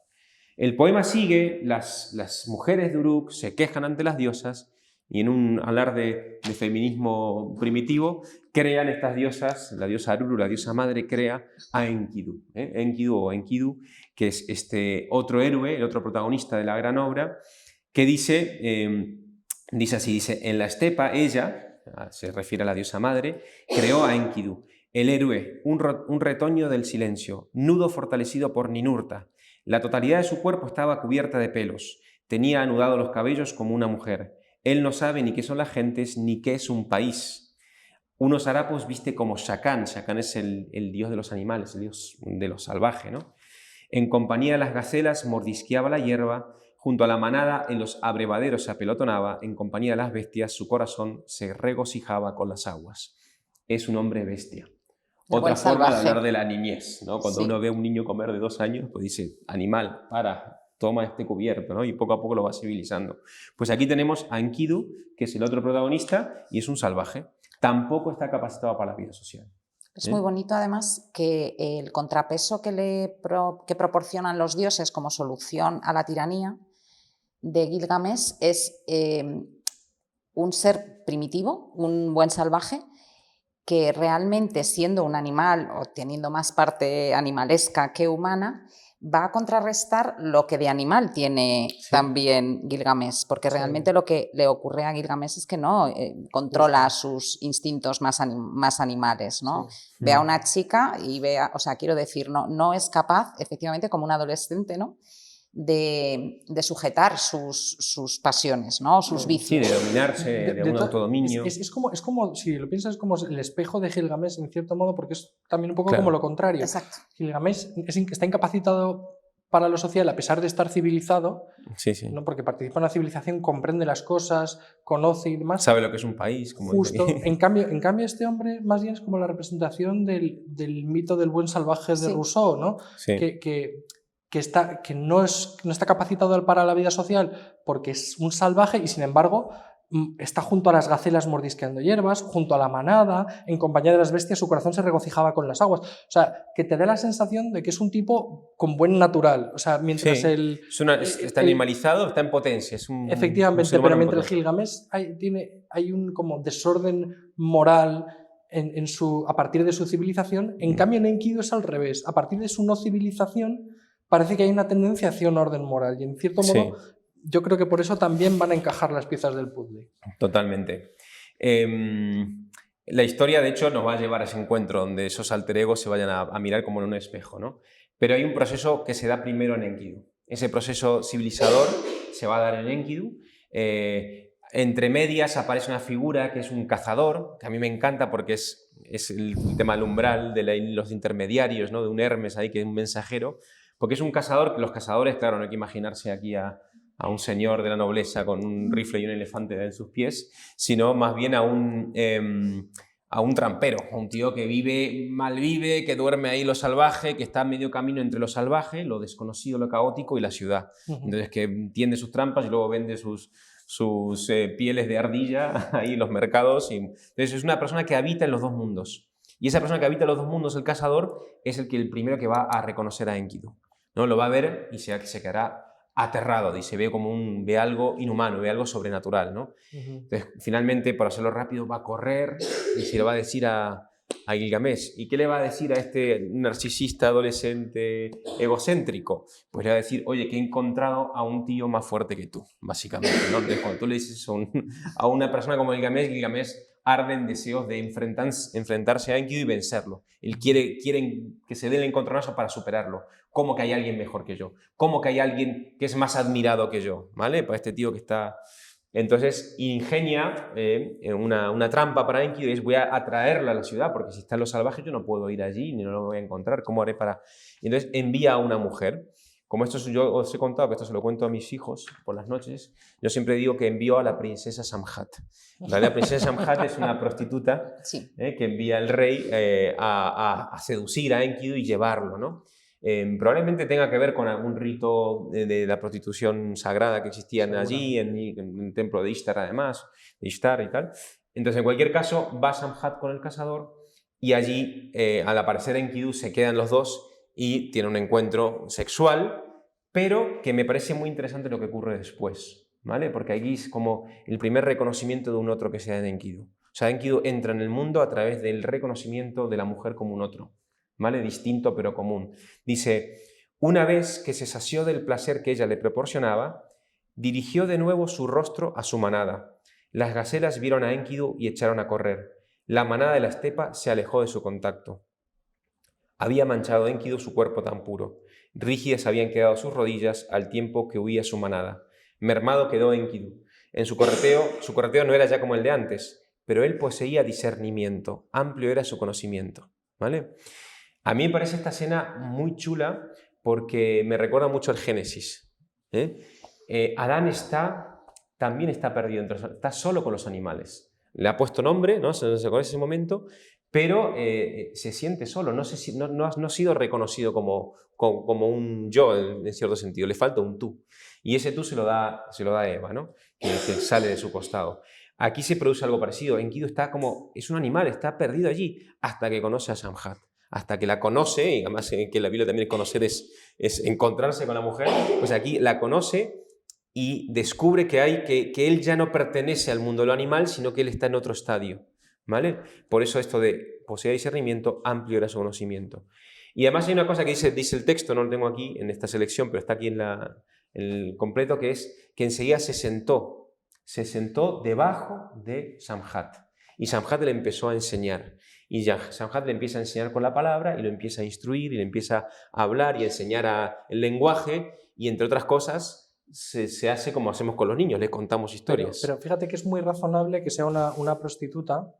El poema sigue, las mujeres de Uruk se quejan ante las diosas y en un alarde de feminismo primitivo crean estas diosas, la diosa Aruru, la diosa madre, crea a Enkidu. Enkidu o Enkidu, que es este otro héroe, el otro protagonista de la gran obra, que dice así, en la estepa ella, se refiere a la diosa madre, creó a Enkidu, el héroe, un retoño del silencio, nudo fortalecido por Ninurta. La totalidad de su cuerpo estaba cubierta de pelos, tenía anudados los cabellos como una mujer. Él no sabe ni qué son las gentes ni qué es un país. Unos harapos viste como Shakán, Shakán es el dios de los animales, el dios de lo salvaje, ¿no? En compañía de las gacelas mordisqueaba la hierba. Junto a la manada en los abrevaderos se apelotonaba, en compañía de las bestias su corazón se regocijaba con las aguas. Es un hombre bestia. Otra forma de hablar de la niñez, ¿no? Cuando uno ve a un niño comer de 2 años, pues dice, animal, toma este cubierto, ¿no? Y poco a poco lo va civilizando. Pues aquí tenemos a Enkidu, que es el otro protagonista, y es un salvaje. Tampoco está capacitado para la vida social. Es muy bonito, además, que el contrapeso que proporcionan los dioses como solución a la tiranía de Gilgamesh es un ser primitivo, un buen salvaje, que realmente siendo un animal o teniendo más parte animalesca que humana, va a contrarrestar lo que de animal tiene también Gilgamesh, porque realmente lo que le ocurre a Gilgamesh es que no controla sus instintos más animales, ¿no? Ve a una chica y o sea, quiero decir, no es capaz, efectivamente, como un adolescente, ¿no?, de sujetar sus pasiones, ¿no?, sus vicios. Sí, de dominarse, de un autodominio. Es como, si lo piensas, es como el espejo de Gilgamesh, en cierto modo, porque es también un poco como lo contrario. Exacto. Gilgamesh está incapacitado para lo social a pesar de estar civilizado, ¿no? Porque participa en la civilización, comprende las cosas, conoce y demás. Sabe lo que es un país. Como justo. En cambio, este hombre más bien es como la representación del mito del buen salvaje de Rousseau, ¿no? Que no está capacitado para la vida social porque es un salvaje y, sin embargo, está junto a las gacelas mordisqueando hierbas, junto a la manada, en compañía de las bestias, su corazón se regocijaba con las aguas. O sea, que te da la sensación de que es un tipo con buen natural. O sea, mientras está animalizado, está en potencia. Efectivamente, pero mientras el Gilgamesh hay un como desorden moral a partir de su civilización, en cambio en Enkidu es al revés. A partir de su no civilización parece que hay una tendencia hacia un orden moral y, en cierto modo, yo creo que por eso también van a encajar las piezas del puzzle. Totalmente. La historia, de hecho, nos va a llevar a ese encuentro donde esos alter egos se vayan a mirar como en un espejo, ¿no? Pero hay un proceso que se da primero en Enkidu. Ese proceso civilizador se va a dar en Enkidu. Entre medias aparece una figura que es un cazador, que a mí me encanta porque es el tema del umbral, de los intermediarios, ¿no? De un Hermes ahí que es un mensajero. Porque es un cazador, que los cazadores, claro, no hay que imaginarse aquí a un señor de la nobleza con un rifle y un elefante en sus pies, sino más bien a un trampero, a un tío que malvive, que duerme ahí lo salvaje, que está a medio camino entre lo salvaje, lo desconocido, lo caótico y la ciudad. Entonces, que tiende sus trampas y luego vende sus pieles de ardilla ahí en los mercados. Entonces, es una persona que habita en los dos mundos. Y esa persona que habita en los dos mundos, el cazador, es el primero que va a reconocer a Enkidu, ¿no? Lo va a ver y se quedará aterrado, dice, ve algo inhumano, ve algo sobrenatural, ¿no? Entonces, finalmente, por hacerlo rápido, va a correr y se lo va a decir a Gilgamesh. ¿Y qué le va a decir a este narcisista adolescente egocéntrico? Pues le va a decir, oye, que he encontrado a un tío más fuerte que tú, básicamente, ¿no? Entonces, cuando tú le dices a una persona como Gilgamesh arde en deseos de enfrentarse a Enkidu y vencerlo. Él quiere que se dé el encontronazo para superarlo. ¿Cómo que hay alguien mejor que yo? ¿Cómo que hay alguien que es más admirado que yo? ¿Vale? Para este tío que está... Entonces ingenia una trampa para Enkidu y es: voy a atraerla a la ciudad, porque si está en lo salvaje yo no puedo ir allí ni no lo voy a encontrar. ¿Cómo haré para...? Y entonces envía a una mujer. Como esto yo os he contado, que esto se lo cuento a mis hijos por las noches, yo siempre digo que envió a la princesa Samhat. La princesa Samhat es una prostituta que envía el rey a seducir a Enkidu y llevarlo, ¿no? Probablemente tenga que ver con algún rito de la prostitución sagrada que existían allí, en el templo de Ishtar, además, de Ishtar y tal. Entonces, en cualquier caso, va Samhat con el cazador y allí, al aparecer Enkidu, se quedan los dos y tiene un encuentro sexual, pero que me parece muy interesante lo que ocurre después, ¿vale? Porque allí es como el primer reconocimiento de un otro que se da en Enkidu. O sea, Enkidu entra en el mundo a través del reconocimiento de la mujer como un otro, ¿vale? Distinto pero común. Dice: una vez que se sació del placer que ella le proporcionaba, dirigió de nuevo su rostro a su manada. Las gacelas vieron a Enkidu y echaron a correr. La manada de la estepa se alejó de su contacto. Había manchado Enkidu su cuerpo tan puro. Rígidas habían quedado sus rodillas al tiempo que huía su manada. Mermado quedó Enkidu. En su correteo no era ya como el de antes, pero él poseía discernimiento. Amplio era su conocimiento, ¿vale? A mí me parece esta escena muy chula porque me recuerda mucho al Génesis. Adán también está perdido, está solo con los animales. Le ha puesto nombre, ¿no? Se conoce ese momento, pero se siente solo, no ha sido reconocido como un yo en cierto sentido, le falta un tú. Y ese tú se lo da Eva, ¿no? Que sale de su costado. Aquí se produce algo parecido. Enkidu es un animal, está perdido allí hasta que conoce a Samhat. Hasta que la conoce, y además que la Biblia también conocer es encontrarse con la mujer, pues aquí la conoce y descubre que él ya no pertenece al mundo de lo animal, sino que él está en otro estadio, ¿vale? Por eso esto de poseer discernimiento, amplio era su conocimiento. Y además hay una cosa que dice el texto, no lo tengo aquí en esta selección, pero está aquí en el completo, que es que enseguida se sentó debajo de Samhat. Y Samhat le empezó a enseñar. Y ya Samhat le empieza a enseñar con la palabra y lo empieza a instruir y le empieza a hablar y a enseñar el lenguaje y, entre otras cosas, se hace como hacemos con los niños, le contamos historias. Pero fíjate que es muy razonable que sea una prostituta,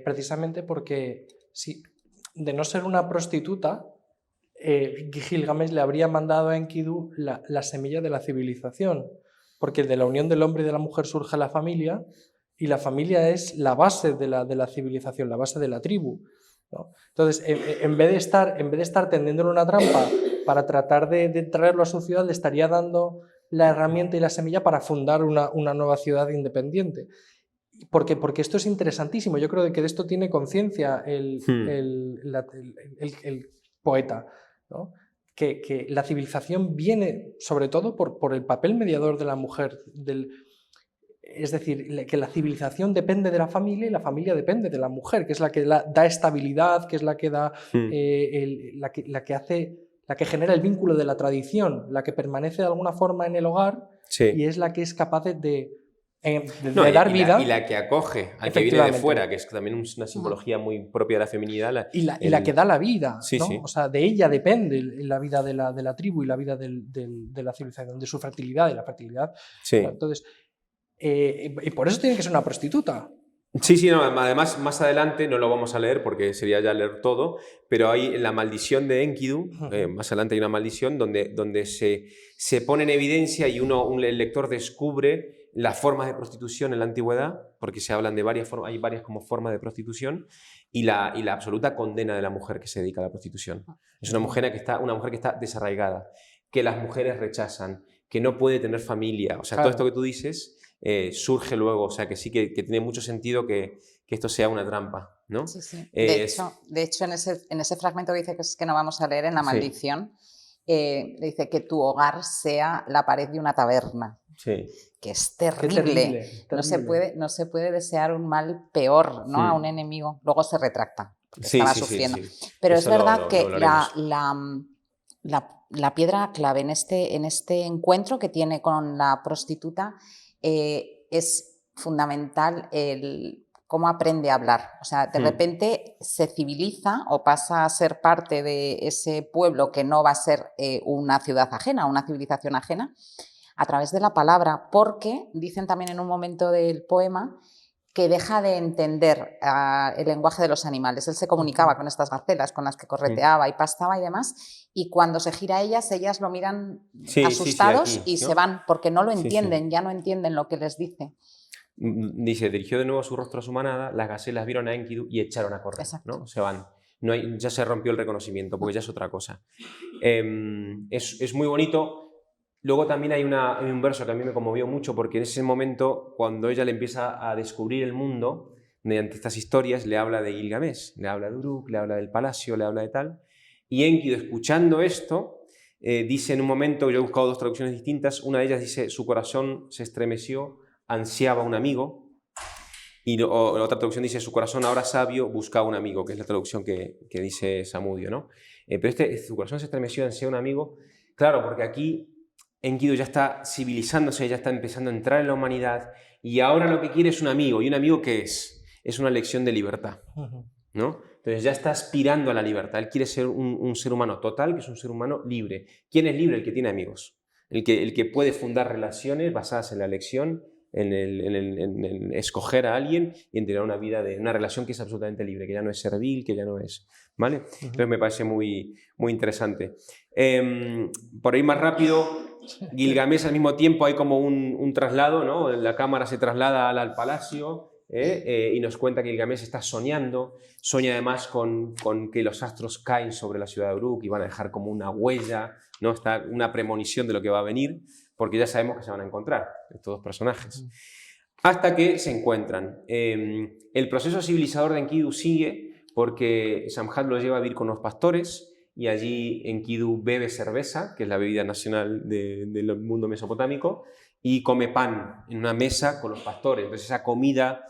precisamente porque si, de no ser una prostituta, Gilgamesh le habría mandado a Enkidu la semilla de la civilización, porque de la unión del hombre y de la mujer surge la familia, y la familia es la base de la civilización, la base de la tribu, ¿no? Entonces, en vez de estar tendiéndole una trampa para tratar de traerlo a su ciudad, le estaría dando la herramienta y la semilla para fundar una nueva ciudad independiente. Porque esto es interesantísimo. Yo creo que de esto tiene conciencia el poeta, ¿no? Que la civilización viene sobre todo por el papel mediador de la mujer. Es decir, que la civilización depende de la familia y la familia depende de la mujer, que es la que da estabilidad, que es la que da la que genera el vínculo de la tradición, la que permanece de alguna forma en el hogar, sí. Y es la que es capaz de dar vida. Y la que acoge al que viene de fuera, que es también una simbología muy propia de la feminidad. Y la que da la vida, sí, ¿no? Sí. O sea, de ella depende la vida de la tribu y la vida de la civilización, de su fertilidad, de la fertilidad. Sí. ¿No? Entonces, y por eso tiene que ser una prostituta. Sí, no, además más adelante no lo vamos a leer porque sería ya leer todo, pero hay en la maldición de Enkidu, más adelante hay una maldición donde se pone en evidencia y el lector descubre las formas de prostitución en la antigüedad, porque se hablan de varias formas, hay varias como formas de prostitución, y la absoluta condena de la mujer que se dedica a la prostitución. Es una mujer que está desarraigada, que las mujeres rechazan, que no puede tener familia, o sea, claro. Todo esto que tú dices surge luego, o sea, que sí que tiene mucho sentido que esto sea una trampa, ¿no? Sí. De hecho en ese fragmento que dice que no vamos a leer, en la maldición, dice que tu hogar sea la pared de una taberna. Sí. Que es terrible. Terrible. No se puede desear un mal peor, ¿no? A un enemigo. Luego se retracta, porque estaba sufriendo. Pero eso es verdad que la piedra clave en este encuentro que tiene con la prostituta es fundamental el cómo aprende a hablar. O sea, de repente se civiliza o pasa a ser parte de ese pueblo que no va a ser una ciudad ajena, una civilización ajena, a través de la palabra, porque dicen también en un momento del poema que deja de entender el lenguaje de los animales. Él se comunicaba con estas gacelas con las que correteaba y pastaba y demás, y cuando se gira a ellas lo miran asustados aquí, ¿no? Se van, porque no lo entienden, ya no entienden lo que les dice. Dice, dirigió de nuevo su rostro a su manada, las gacelas vieron a Enkidu y echaron a correr, ¿no? Se van. Ya se rompió el reconocimiento, porque ya es otra cosa. Es muy bonito. Luego también hay un verso que a mí me conmovió mucho, porque en ese momento, cuando ella le empieza a descubrir el mundo, mediante estas historias, le habla de Gilgamesh, le habla de Uruk, le habla del palacio, le habla de tal. Y Enkidu, escuchando esto, dice en un momento, yo he buscado dos traducciones distintas, una de ellas dice, su corazón se estremeció, ansiaba un amigo, y la otra traducción dice, su corazón ahora sabio buscaba un amigo, que es la traducción que dice Samudio, ¿no? Pero su corazón se estremeció, ansiaba un amigo, claro, porque aquí Enkidu ya está civilizándose, ya está empezando a entrar en la humanidad y ahora lo que quiere es un amigo. ¿Y un amigo qué es? Es una lección de libertad, ¿no? Entonces ya está aspirando a la libertad. Él quiere ser un ser humano total, que es un ser humano libre. ¿Quién es libre? El que tiene amigos. El que puede fundar relaciones basadas en la elección, en escoger a alguien y en tener una vida una relación que es absolutamente libre, que ya no es servil, que ya no es... ¿Vale? Entonces me parece muy, muy interesante. Por ir más rápido... Gilgamesh al mismo tiempo hay como un traslado, ¿no? La cámara se traslada al palacio y nos cuenta que Gilgamesh está soñando, sueña además con que los astros caen sobre la ciudad de Uruk y van a dejar como una huella, ¿no? Está una premonición de lo que va a venir, porque ya sabemos que se van a encontrar estos dos personajes. Hasta que se encuentran. El proceso civilizador de Enkidu sigue porque Samhat lo lleva a vivir con los pastores, y allí Enkidu bebe cerveza, que es la bebida nacional del mundo mesopotámico, y come pan en una mesa con los pastores. Entonces esa comida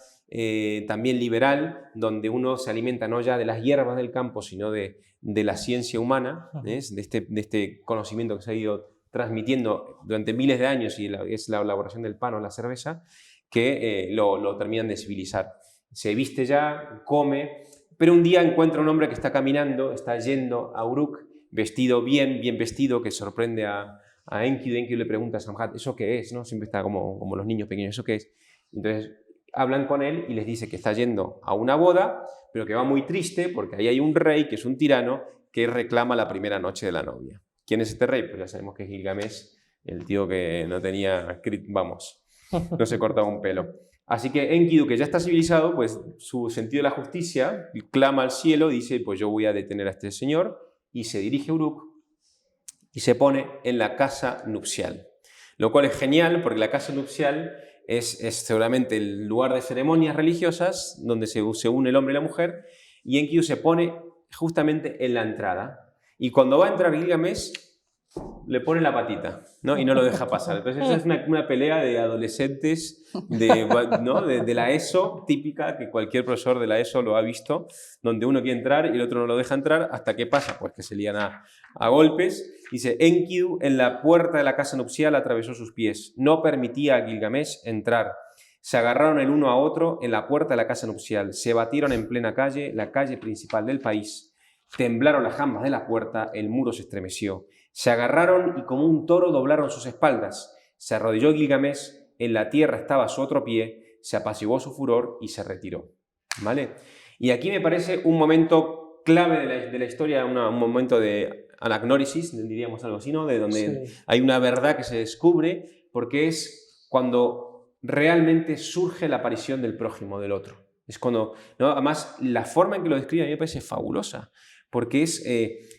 también liberal, donde uno se alimenta no ya de las hierbas del campo, sino de la ciencia humana, de este conocimiento que se ha ido transmitiendo durante miles de años, y es la elaboración del pan o la cerveza, que lo terminan de civilizar. Se viste ya, come, pero un día encuentra un hombre que está caminando, está yendo a Uruk, vestido bien vestido, que sorprende a Enkidu. Enkidu le pregunta a Samhat, ¿eso qué es? ¿No? Siempre está como los niños pequeños, ¿eso qué es? Entonces hablan con él y les dice que está yendo a una boda, pero que va muy triste porque ahí hay un rey, que es un tirano, que reclama la primera noche de la novia. ¿Quién es este rey? Pues ya sabemos que es Gilgamesh, el tío que no tenía, vamos, no se cortaba un pelo. Así que Enkidu, que ya está civilizado, pues su sentido de la justicia clama al cielo, dice, pues yo voy a detener a este señor, y se dirige a Uruk y se pone en la casa nupcial. Lo cual es genial, porque la casa nupcial es seguramente el lugar de ceremonias religiosas donde se une el hombre y la mujer, y Enkidu se pone justamente en la entrada. Y cuando va a entrar Gilgamesh, le pone la patita, ¿no? Y no lo deja pasar. Entonces esa es una pelea de adolescentes de la ESO, típica, que cualquier profesor de la ESO lo ha visto, donde uno quiere entrar y el otro no lo deja entrar. ¿Hasta qué pasa? Pues que se lían a golpes. Dice, Enkidu en la puerta de la casa nupcial atravesó sus pies. No permitía a Gilgamesh entrar. Se agarraron el uno a otro en la puerta de la casa nupcial. Se batieron en plena calle, la calle principal del país. Temblaron las jambas de la puerta, el muro se estremeció. Se agarraron y como un toro doblaron sus espaldas. Se arrodilló Gilgamesh, en la tierra estaba su otro pie, se apaciguó su furor y se retiró. ¿Vale? Y aquí me parece un momento clave de la historia, un momento de anagnórisis, diríamos algo así, ¿no? De donde hay una verdad que se descubre, porque es cuando realmente surge la aparición del prójimo, del otro. Es cuando, ¿no? Además, la forma en que lo describe a mí me parece fabulosa, porque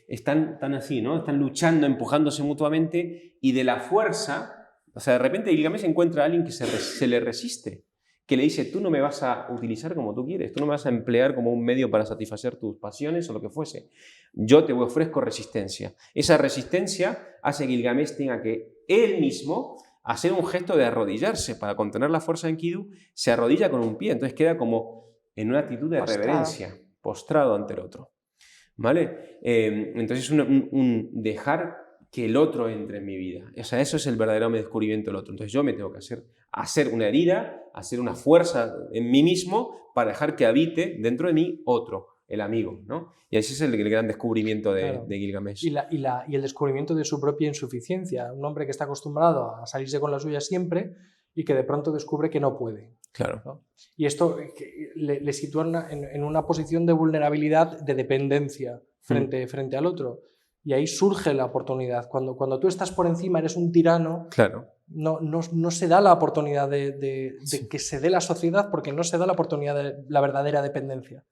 están así, ¿no? Están luchando, empujándose mutuamente, y de la fuerza, o sea, de repente Gilgamesh encuentra a alguien que se le resiste, que le dice, tú no me vas a utilizar como tú quieres, tú no me vas a emplear como un medio para satisfacer tus pasiones o lo que fuese. Yo te ofrezco resistencia. Esa resistencia hace que Gilgamesh tenga que él mismo hacer un gesto de arrodillarse para contener la fuerza de Enkidu. Se arrodilla con un pie, entonces queda como en una actitud de reverencia, postrado ante el otro. ¿Vale? Entonces es un dejar que el otro entre en mi vida. O sea, eso es el verdadero descubrimiento del otro. Entonces yo me tengo que hacer una herida, hacer una fuerza en mí mismo para dejar que habite dentro de mí otro, el amigo, ¿no? Y ese es el gran descubrimiento de Gilgamesh. Y el descubrimiento de su propia insuficiencia. Un hombre que está acostumbrado a salirse con la suya siempre y que de pronto descubre que no puede. Claro. ¿No? Y esto le sitúa en una posición de vulnerabilidad, de dependencia frente al otro. Y ahí surge la oportunidad. Cuando tú estás por encima, eres un tirano, claro. no se da la oportunidad de que se dé la sociedad, porque no se da la oportunidad de la verdadera dependencia.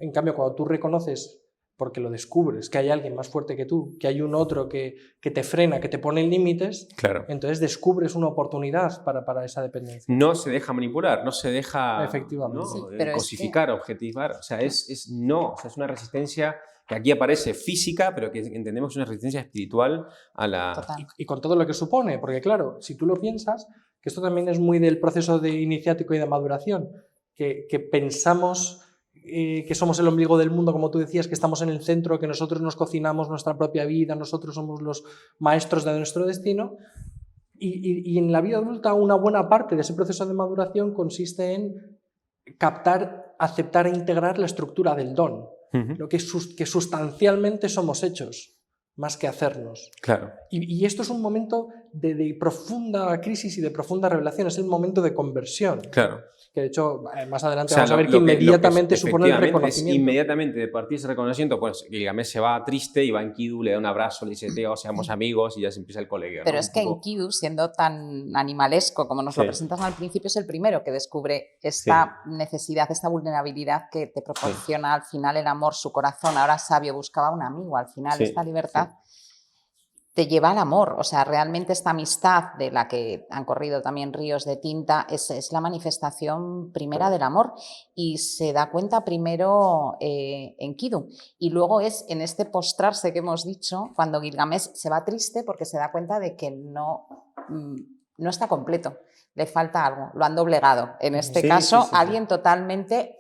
En cambio, cuando tú reconoces, porque lo descubres, que hay alguien más fuerte que tú, que hay un otro que te frena, que te pone límites, claro. Entonces descubres una oportunidad para esa dependencia. No se deja manipular, no se deja efectivamente, ¿no? Cosificar, objetivar. O sea, es una resistencia que aquí aparece física, pero que entendemos que es una resistencia espiritual a la... Y con todo lo que supone, porque claro, si tú lo piensas, que esto también es muy del proceso de iniciático y de maduración, que pensamos que somos el ombligo del mundo, como tú decías, que estamos en el centro, que nosotros nos cocinamos nuestra propia vida, nosotros somos los maestros de nuestro destino, y en la vida adulta una buena parte de ese proceso de maduración consiste en captar, aceptar e integrar la estructura del don. Lo que sustancialmente somos hechos, más que hacernos. Claro. Y esto es un momento de profunda crisis y de profunda revelación, es el momento de conversión. Claro. Que de hecho, más adelante vamos a ver que inmediatamente supone el reconocimiento. Inmediatamente de partir ese reconocimiento, pues Gilgamesh se va triste y va a Enkidu, le da un abrazo, le dice, tío, seamos amigos, y ya se empieza el colegio. Pero ¿no? es que Enkidu, siendo tan animalesco como nos lo presentas al principio, es el primero que descubre esta necesidad, esta vulnerabilidad que te proporciona al final el amor, su corazón. Ahora sabio, buscaba un amigo, al final esta libertad te lleva al amor. O sea, realmente esta amistad de la que han corrido también ríos de tinta es la manifestación primera del amor, y se da cuenta primero Enkidu, y luego es en este postrarse que hemos dicho cuando Gilgamesh se va triste porque se da cuenta de que no no está completo, le falta algo, lo han doblegado. En este Sí, caso, sí, sí, alguien totalmente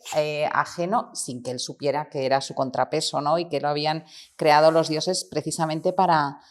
ajeno, sin que él supiera que era su contrapeso, ¿no? Y que lo habían creado los dioses precisamente para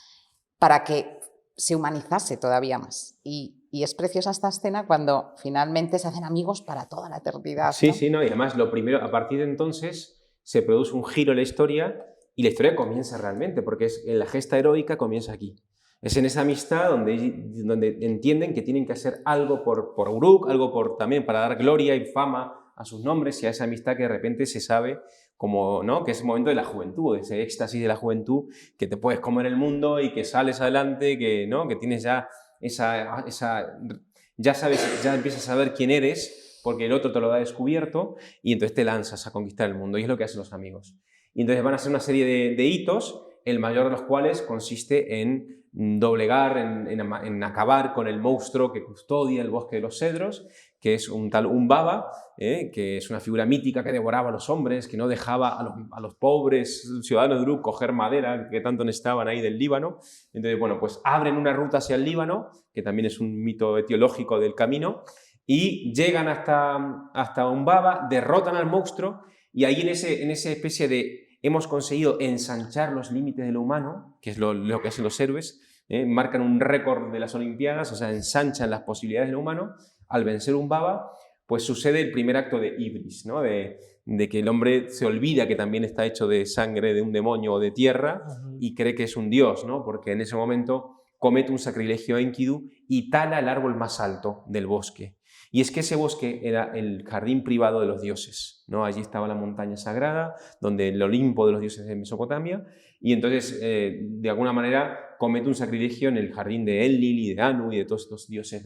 que se humanizase todavía más. Y es preciosa esta escena cuando finalmente se hacen amigos para toda la eternidad, Sí, ¿no? sí, no, y además lo primero, a partir de entonces se produce un giro en la historia y la historia comienza realmente, porque la gesta heroica comienza aquí. Es en esa amistad donde entienden que tienen que hacer algo por Uruk, algo también para dar gloria y fama a sus nombres y a esa amistad que de repente se sabe como, ¿no? Que es el momento de la juventud, ese éxtasis de la juventud, que te puedes comer el mundo y que sales adelante, que, ¿no? Que tienes ya ya sabes, ya empiezas a saber quién eres porque el otro te lo ha descubierto y entonces te lanzas a conquistar el mundo y es lo que hacen los amigos. Y entonces van a hacer una serie de hitos, el mayor de los cuales consiste en doblegar, en acabar con el monstruo que custodia el bosque de los cedros, que es un tal Umbaba, que es una figura mítica que devoraba a los hombres, que no dejaba a los pobres ciudadanos de Uruk coger madera que tanto necesitaban ahí del Líbano. Entonces, bueno, pues abren una ruta hacia el Líbano, que también es un mito etiológico del camino, y llegan hasta Umbaba, derrotan al monstruo, y ahí en esa especie de hemos conseguido ensanchar los límites de lo humano, que es lo que hacen los héroes, marcan un récord de las Olimpiadas, o sea, ensanchan las posibilidades de lo humano. Al vencer Umbaba, pues sucede el primer acto de Ibris, ¿no? de que el hombre se olvida que también está hecho de sangre de un demonio o de tierra y cree que es un dios, ¿no? Porque en ese momento comete un sacrilegio a Enkidu y tala el árbol más alto del bosque. Y es que ese bosque era el jardín privado de los dioses, ¿no? Allí estaba la montaña sagrada, donde el Olimpo de los dioses de Mesopotamia, y entonces, de alguna manera, comete un sacrilegio en el jardín de Enlil y de Anu y de todos estos dioses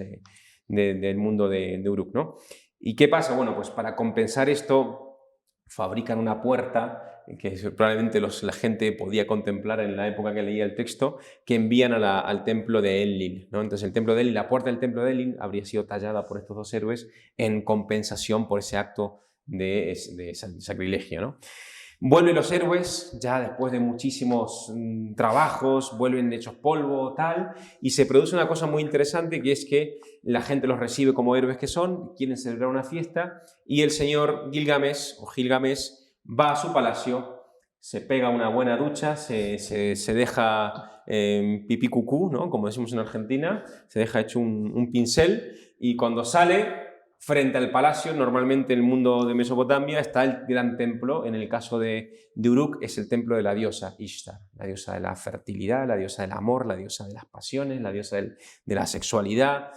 del mundo de Uruk, ¿no? ¿Y qué pasa? Bueno, pues para compensar esto, fabrican una puerta que probablemente la gente podía contemplar en la época que leía el texto, que envían al templo de Enlil, ¿no? Entonces el templo de Enlil, la puerta del templo de Enlil habría sido tallada por estos dos héroes en compensación por ese acto de sacrilegio, ¿no? Vuelven los héroes, ya después de muchísimos trabajos, vuelven hechos polvo, tal, y se produce una cosa muy interesante, que es que la gente los recibe como héroes que son, quieren celebrar una fiesta, y el señor Gilgamesh, o Gilgamesh, va a su palacio, se pega una buena ducha, se deja pipí cucú, ¿no? Como decimos en Argentina, se deja hecho un pincel, y cuando sale frente al palacio, normalmente en el mundo de Mesopotamia, está el gran templo. En el caso de Uruk es el templo de la diosa Ishtar, la diosa de la fertilidad, la diosa del amor, la diosa de las pasiones, la diosa de la sexualidad.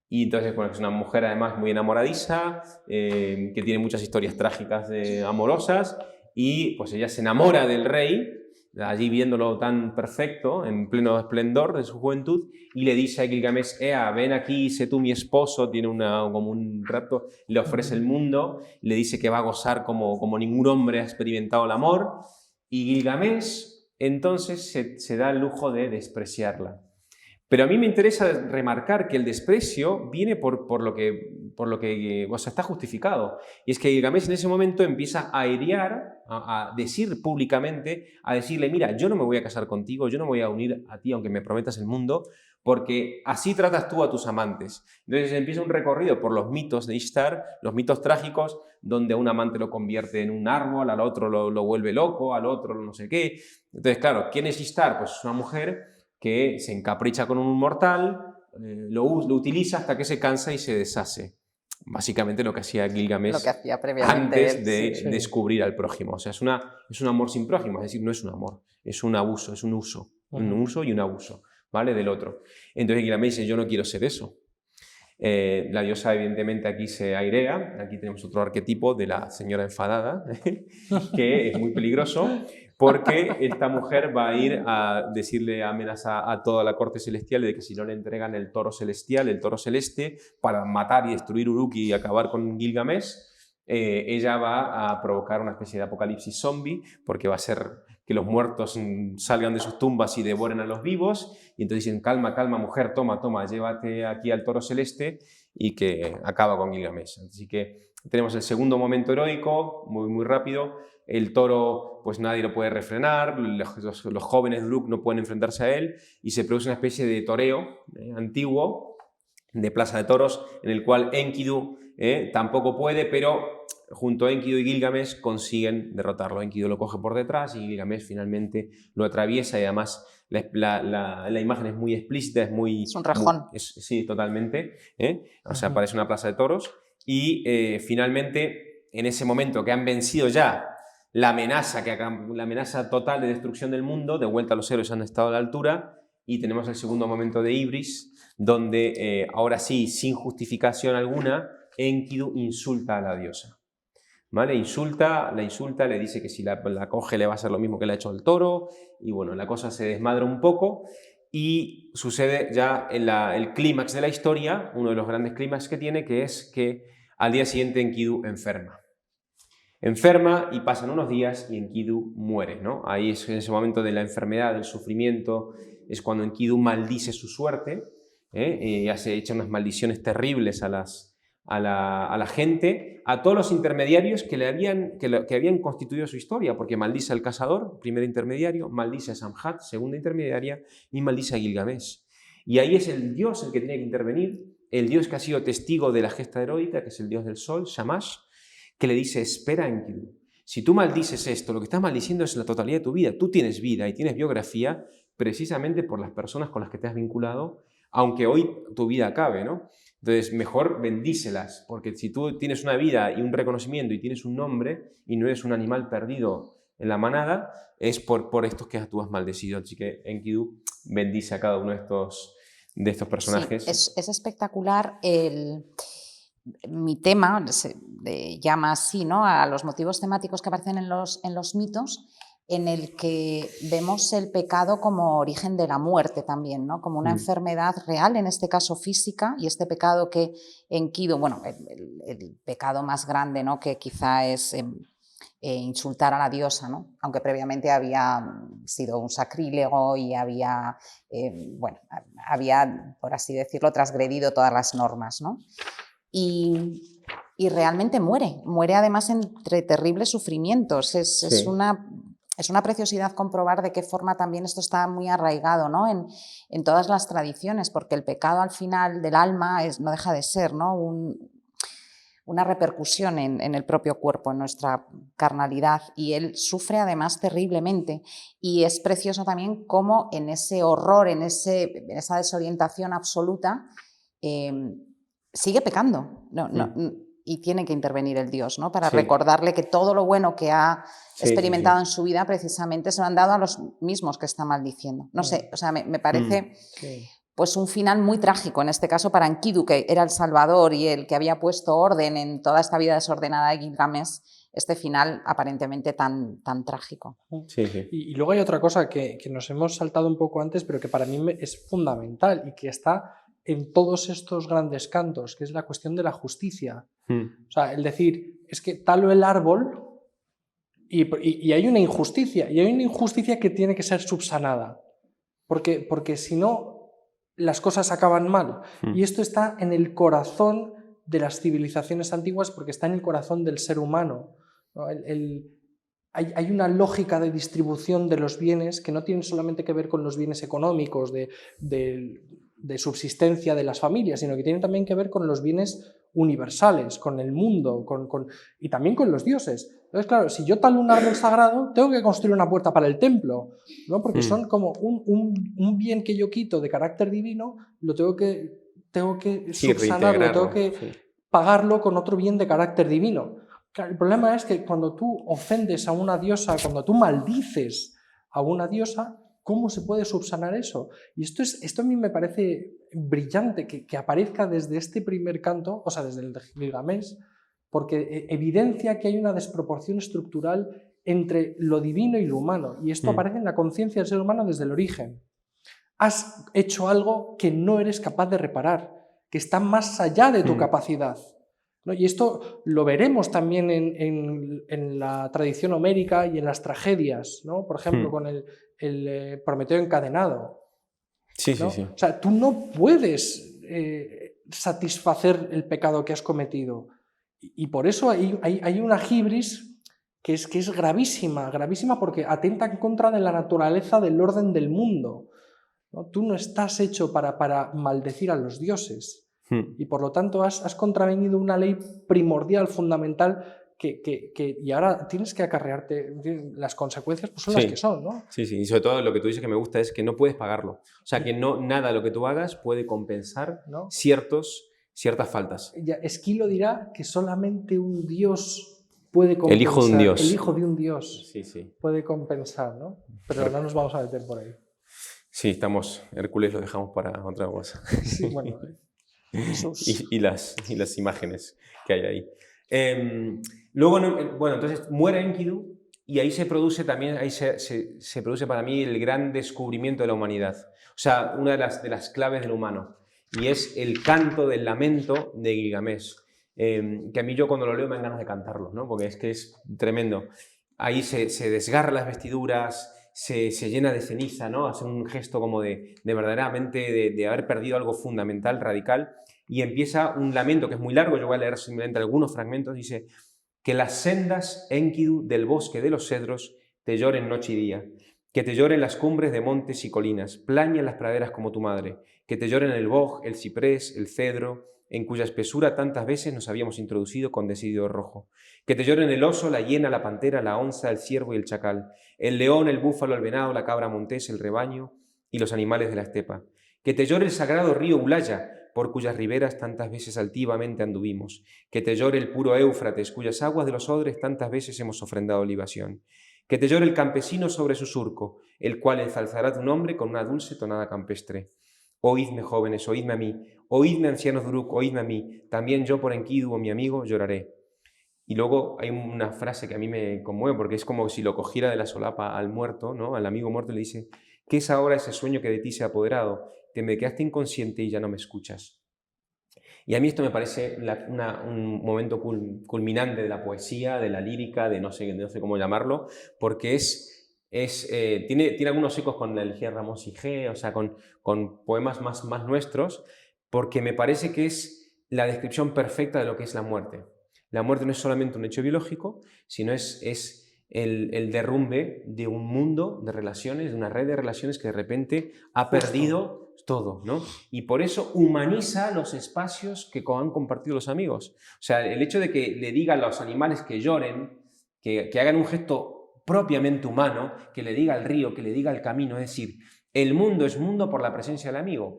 Y entonces, bueno, es una mujer además muy enamoradiza, que tiene muchas historias trágicas amorosas, y pues ella se enamora del rey, allí viéndolo tan perfecto, en pleno esplendor de su juventud, y le dice a Gilgamesh: ven aquí, sé tú mi esposo, tiene como un rapto, le ofrece el mundo, le dice que va a gozar como ningún hombre ha experimentado el amor, y Gilgamesh entonces se da el lujo de despreciarla. Pero a mí me interesa remarcar que el desprecio viene por lo que o sea, está justificado. Y es que Gilgamesh en ese momento empieza a airear, a decir públicamente, a decirle: mira, yo no me voy a casar contigo, yo no me voy a unir a ti aunque me prometas el mundo, porque así tratas tú a tus amantes. Entonces empieza un recorrido por los mitos de Ishtar, los mitos trágicos, donde a un amante lo convierte en un árbol, al otro lo vuelve loco, al otro no sé qué. Entonces, claro, ¿quién es Ishtar? Pues es una mujer que se encapricha con un mortal, lo utiliza hasta que se cansa y se deshace. Básicamente lo que hacía Gilgamesh Lo que hacía previamente antes él, de sí. descubrir al prójimo. O sea, es un amor sin prójimo, es decir, no es un amor, es un abuso, es un uso. Un uso y un abuso, ¿vale? Del otro. Entonces Gilgamesh dice: yo no quiero ser eso. La diosa evidentemente aquí se airea. Aquí tenemos otro arquetipo de la señora enfadada, que es muy peligroso, porque esta mujer va a ir a decirle amenaza a toda la corte celestial de que si no le entregan el toro celestial, el toro celeste, para matar y destruir Uruk y acabar con Gilgamesh, ella va a provocar una especie de apocalipsis zombie, porque va a ser que los muertos salgan de sus tumbas y devoren a los vivos, y entonces dicen: calma, calma, mujer, toma, llévate aquí al toro celeste, y que acaba con Gilgamesh. Así que tenemos el segundo momento heroico, muy, muy rápido. El toro, pues nadie lo puede refrenar, los jóvenes de Uruk no pueden enfrentarse a él, y se produce una especie de toreo antiguo, de Plaza de Toros, en el cual Enkidu tampoco puede, pero junto a Enkidu y Gilgamesh consiguen derrotarlo. Enkidu lo coge por detrás y Gilgamesh finalmente lo atraviesa, y además la imagen es muy explícita, es muy... Es un rejón. Sí, totalmente. O sea, parece una plaza de toros. Y finalmente, en ese momento que han vencido ya la amenaza total de destrucción del mundo, de vuelta a los héroes han estado a la altura, y tenemos el segundo momento de Ibris, donde ahora sí, sin justificación alguna, Enkidu insulta a la diosa. ¿Vale? La insulta, le dice que si la coge le va a hacer lo mismo que le ha hecho al toro, y bueno, la cosa se desmadra un poco, y sucede ya el clímax de la historia, uno de los grandes clímax que tiene, que es que al día siguiente Enkidu enferma y pasan unos días y Enkidu muere, ¿no? Ahí es en ese momento de la enfermedad, del sufrimiento, es cuando Enkidu maldice su suerte, y echa unas maldiciones terribles a la gente, a todos los intermediarios que habían constituido su historia, porque maldice al cazador, primer intermediario, maldice a Samhat, segunda intermediaria, y maldice a Gilgamesh. Y ahí es el dios el que tiene que intervenir, el dios que ha sido testigo de la gesta heroica, que es el dios del sol, Shamash, que le dice: espera, Enkidu, si tú maldices esto, lo que estás maldiciendo es la totalidad de tu vida. Tú tienes vida y tienes biografía precisamente por las personas con las que te has vinculado, aunque hoy tu vida acabe, ¿no? Entonces, mejor bendícelas, porque si tú tienes una vida y un reconocimiento y tienes un nombre y no eres un animal perdido en la manada, es por estos que tú has maldecido. Así que Enkidu bendice a cada uno de estos personajes. Sí, es espectacular mi tema, se llama así, ¿no?, a los motivos temáticos que aparecen en los mitos, en el que vemos el pecado como origen de la muerte también, ¿no?, como una enfermedad real, en este caso física, y este pecado que Enkidu, bueno, el pecado más grande, ¿no?, que quizá es insultar a la diosa, ¿no?, aunque previamente había sido un sacrílego y había, por así decirlo, transgredido todas las normas, ¿no? Y realmente muere además entre terribles sufrimientos. Es una preciosidad comprobar de qué forma también esto está muy arraigado, ¿no?, en todas las tradiciones, porque el pecado al final del alma no deja de ser, ¿no?, una repercusión en el propio cuerpo, en nuestra carnalidad, y él sufre además terriblemente. Y es precioso también cómo en ese horror, en esa desorientación absoluta, sigue pecando, y tiene que intervenir el Dios, ¿no?, para recordarle que todo lo bueno que ha experimentado en su vida precisamente se lo han dado a los mismos que está maldiciendo. No sé, o sea, me parece pues un final muy trágico, en este caso para Enkidu, que era el salvador y el que había puesto orden en toda esta vida desordenada de Gilgamesh, este final aparentemente tan trágico. Y luego hay otra cosa que nos hemos saltado un poco antes, pero que para mí es fundamental y que está en todos estos grandes cantos, que es la cuestión de la justicia. O sea, el decir, es que talo el árbol y hay una injusticia, y hay una injusticia que tiene que ser subsanada, porque si no, las cosas acaban mal. Y esto está en el corazón de las civilizaciones antiguas, porque está en el corazón del ser humano, ¿no? Hay una lógica de distribución de los bienes que no tienen solamente que ver con los bienes económicos de subsistencia de las familias, sino que tienen también que ver con los bienes universales, con el mundo, y también con los dioses. Entonces, claro, si yo talo un árbol sagrado, tengo que construir una puerta para el templo, ¿no? Porque son como un bien que yo quito de carácter divino, lo tengo que subsanarlo, tengo que pagarlo con otro bien de carácter divino. Claro, el problema es que cuando tú ofendes a una diosa, cuando tú maldices a una diosa, ¿cómo se puede subsanar eso? Y esto a mí me parece brillante que aparezca desde este primer canto, o sea, desde el de Gilgamesh, porque evidencia que hay una desproporción estructural entre lo divino y lo humano, y esto aparece en la conciencia del ser humano desde el origen. Has hecho algo que no eres capaz de reparar, que está más allá de tu capacidad, ¿no? Y esto lo veremos también en la tradición homérica y en las tragedias, ¿no? Por ejemplo, con el Prometeo encadenado. ¿No? O sea, tú no puedes satisfacer el pecado que has cometido. Y por eso hay una hibris que es gravísima porque atenta en contra de la naturaleza del orden del mundo, ¿no? Tú no estás hecho para maldecir a los dioses. Y por lo tanto has contravenido una ley primordial, fundamental, y ahora tienes que acarrearte, las consecuencias pues son las que son, ¿no? Sí, sí, y sobre todo lo que tú dices que me gusta es que no puedes pagarlo. O sea, que nada de lo que tú hagas puede compensar, ¿no?, ciertas faltas. Esquilo dirá que solamente un Dios puede compensar. El hijo de un Dios. El hijo de un Dios Sí. puede compensar, ¿no? Pero no nos vamos a meter por ahí. Sí, Hércules lo dejamos para otra cosa. Sí, bueno. y las imágenes que hay ahí. Luego, bueno, entonces muere Enkidu y ahí se produce también, se produce para mí el gran descubrimiento de la humanidad. O sea, una de las claves del humano. Y es el canto del lamento de Gilgamesh. Que a mí yo cuando lo leo me dan ganas de cantarlo, ¿no? Porque es que es tremendo. Ahí se desgarra las vestiduras, se llena de ceniza, ¿no? Hace un gesto como de verdaderamente de haber perdido algo fundamental, radical. Y empieza un lamento que es muy largo, yo voy a leer simplemente algunos fragmentos, dice: que las sendas, Enkidu, del bosque de los cedros, te lloren noche y día, que te lloren las cumbres de montes y colinas, plañen las praderas como tu madre, que te lloren el boj, el ciprés, el cedro, en cuya espesura tantas veces nos habíamos introducido con decidio rojo, que te lloren el oso, la hiena, la pantera, la onza, el ciervo y el chacal, el león, el búfalo, el venado, la cabra montés, el rebaño y los animales de la estepa, que te llore el sagrado río Ulaya, por cuyas riberas tantas veces altivamente anduvimos, que te llore el puro Éufrates, cuyas aguas de los odres tantas veces hemos ofrendado libación, que te llore el campesino sobre su surco, el cual ensalzará tu nombre con una dulce tonada campestre. Oídme, jóvenes, oídme a mí, oídme, ancianos de Uruk, oídme a mí, también yo por Enkidu, mi amigo, lloraré. Y luego hay una frase que a mí me conmueve, porque es como si lo cogiera de la solapa al muerto, ¿no? Al amigo muerto, le dice: ¿qué es ahora ese sueño que de ti se ha apoderado? Te me quedaste inconsciente y ya no me escuchas. Y a mí esto me parece un momento culminante de la poesía, de la lírica, de no sé cómo llamarlo, porque tiene algunos ecos con la elegía de Ramón Sige, o sea, con poemas más nuestros, porque me parece que es la descripción perfecta de lo que es la muerte. La muerte no es solamente un hecho biológico, sino es el derrumbe de un mundo de relaciones, de una red de relaciones que de repente ha perdido todo, ¿no? Y por eso humaniza los espacios que han compartido los amigos. O sea, el hecho de que le digan a los animales que lloren, que hagan un gesto propiamente humano, que le diga al río, que le diga al camino, es decir, el mundo es mundo por la presencia del amigo,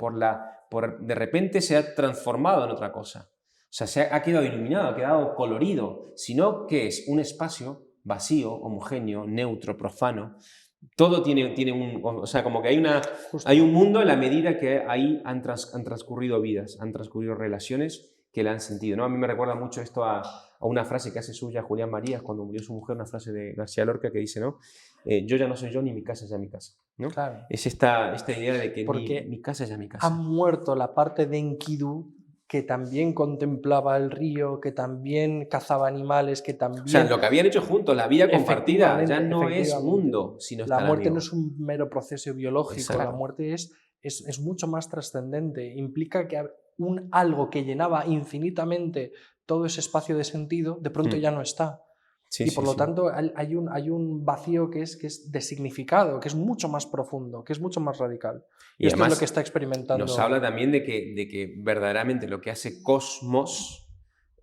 de repente se ha transformado en otra cosa. O sea, ha quedado iluminado, ha quedado colorido, sino que es un espacio vacío, homogéneo, neutro, profano. Todo tiene o sea, como que hay un mundo en la medida que ahí han transcurrido vidas, han transcurrido relaciones que le han sentido, ¿no? A mí me recuerda mucho esto a una frase que hace suya Julián Marías cuando murió su mujer, una frase de García Lorca que dice, ¿no? Yo ya no soy yo ni mi casa es ya mi casa, ¿no? Claro. Es esta idea de que mi casa es ya mi casa. Ha muerto la parte de Enkidu que también contemplaba el río, que también cazaba animales, que también... O sea, lo que habían hecho juntos, la vida compartida, ya no es mundo, sino la muerte amigo. no es un mero proceso biológico, Exacto. La muerte es mucho más trascendente, implica que algo que llenaba infinitamente todo ese espacio de sentido, de pronto ya no está. Sí, y por lo tanto hay un vacío que es de significado, que es mucho más profundo, que es mucho más radical. Y esto además, es lo que está experimentando. Nos habla también de que verdaderamente lo que hace cosmos,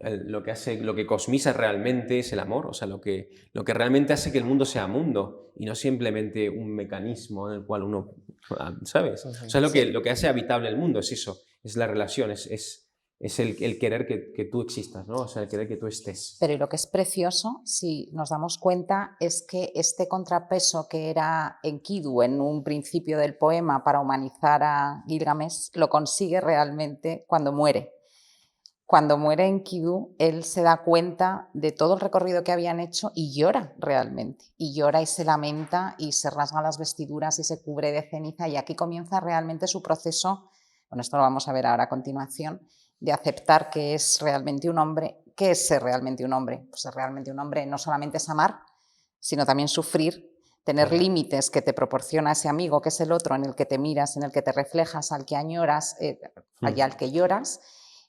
lo que cosmiza realmente es el amor, o sea, lo que realmente hace que el mundo sea mundo y no simplemente un mecanismo en el cual uno, ¿sabes? O sea, lo que hace habitable el mundo es eso, es la relación, es el querer que tú existas, ¿no? O sea, el querer que tú estés. Pero y lo que es precioso, si nos damos cuenta, es que este contrapeso que era Enkidu en un principio del poema para humanizar a Gilgamesh, lo consigue realmente cuando muere. Cuando muere Enkidu, él se da cuenta de todo el recorrido que habían hecho y llora realmente. Y llora y se lamenta y se rasga las vestiduras y se cubre de ceniza. Y aquí comienza realmente su proceso, bueno, esto lo vamos a ver ahora a continuación, de aceptar que es realmente un hombre. ¿Qué es ser realmente un hombre? Pues ser realmente un hombre no solamente es amar, sino también sufrir, tener límites que te proporciona ese amigo que es el otro, en el que te miras, en el que te reflejas, al que añoras, y al que lloras,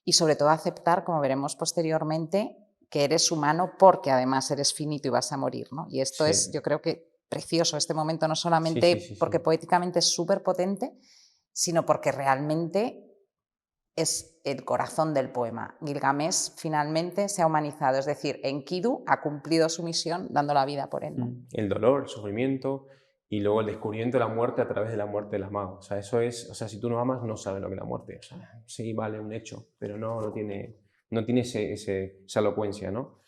y sobre todo aceptar, como veremos posteriormente, que eres humano porque además eres finito y vas a morir, ¿no? Y esto es, yo creo que precioso este momento, no solamente porque poéticamente es súper potente, sino porque realmente es el corazón del poema. Gilgamesh finalmente se ha humanizado, es decir, Enkidu ha cumplido su misión dando la vida por él, ¿no? El dolor, el sufrimiento y luego el descubrimiento de la muerte a través de la muerte del amado. O sea, eso es, o sea, si tú no amas, no sabes lo que es la muerte. O sea, sí, vale, un hecho, pero no tiene esa elocuencia, ¿no?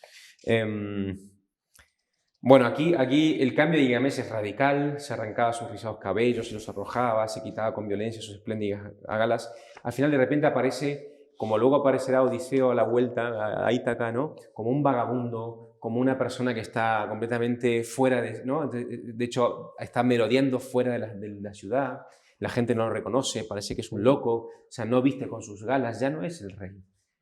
Bueno, aquí el cambio de Gilgamesh es radical, se arrancaba sus rizados cabellos y los arrojaba, se quitaba con violencia sus espléndidas galas. Al final de repente aparece, como luego aparecerá Odiseo a la vuelta a Ítaca, ¿no? Como un vagabundo, como una persona que está completamente fuera de, ¿no? De hecho, está merodeando fuera de la ciudad, la gente no lo reconoce, parece que es un loco, o sea, no viste con sus galas, ya no es el rey,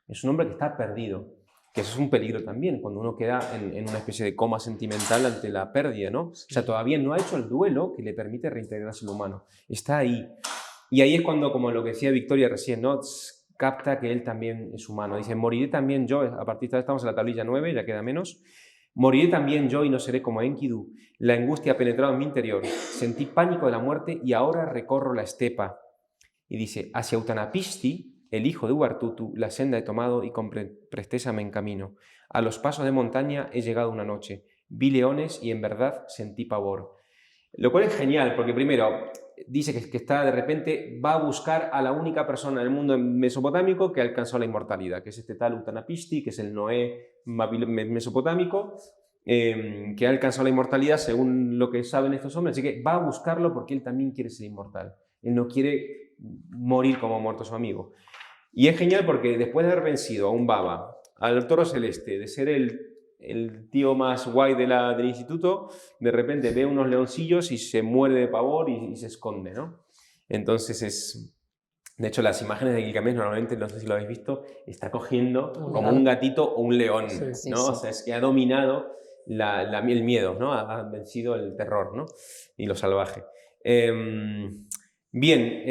es un hombre que está perdido. Que eso es un peligro también, cuando uno queda en una especie de coma sentimental ante la pérdida, ¿no? O sea, todavía no ha hecho el duelo que le permite reintegrarse al humano. Está ahí. Y ahí es cuando, como lo que decía Victoria recién, ¿no? Capta que él también es humano. Dice, moriré también yo, a partir de estamos en la tablilla 9, ya queda menos. Moriré también yo y no seré como Enkidu. La angustia ha penetrado en mi interior. Sentí pánico de la muerte y ahora recorro la estepa. Y dice, hacia Utnapishti, el hijo de Ubartutu, la senda he tomado y con presteza me encamino. A los pasos de montaña he llegado una noche. Vi leones y en verdad sentí pavor. Lo cual es genial, porque primero dice que está de repente, va a buscar a la única persona del mundo mesopotámico que alcanzó la inmortalidad, que es este tal Utnapishti, que es el Noé mesopotámico, que ha alcanzado la inmortalidad según lo que saben estos hombres. Así que va a buscarlo porque él también quiere ser inmortal. Él no quiere morir como ha muerto su amigo. Y es genial porque después de haber vencido a un baba, al toro celeste, de ser el tío más guay del instituto, de repente ve unos leoncillos y se muere de pavor y se esconde, ¿no? Entonces de hecho, las imágenes de Gilgamesh normalmente, no sé si lo habéis visto, está cogiendo como un gatito o un león, ¿no? Sí. O sea, es que ha dominado el miedo, ¿no? Ha vencido el terror, ¿no? Y lo salvaje. Bien,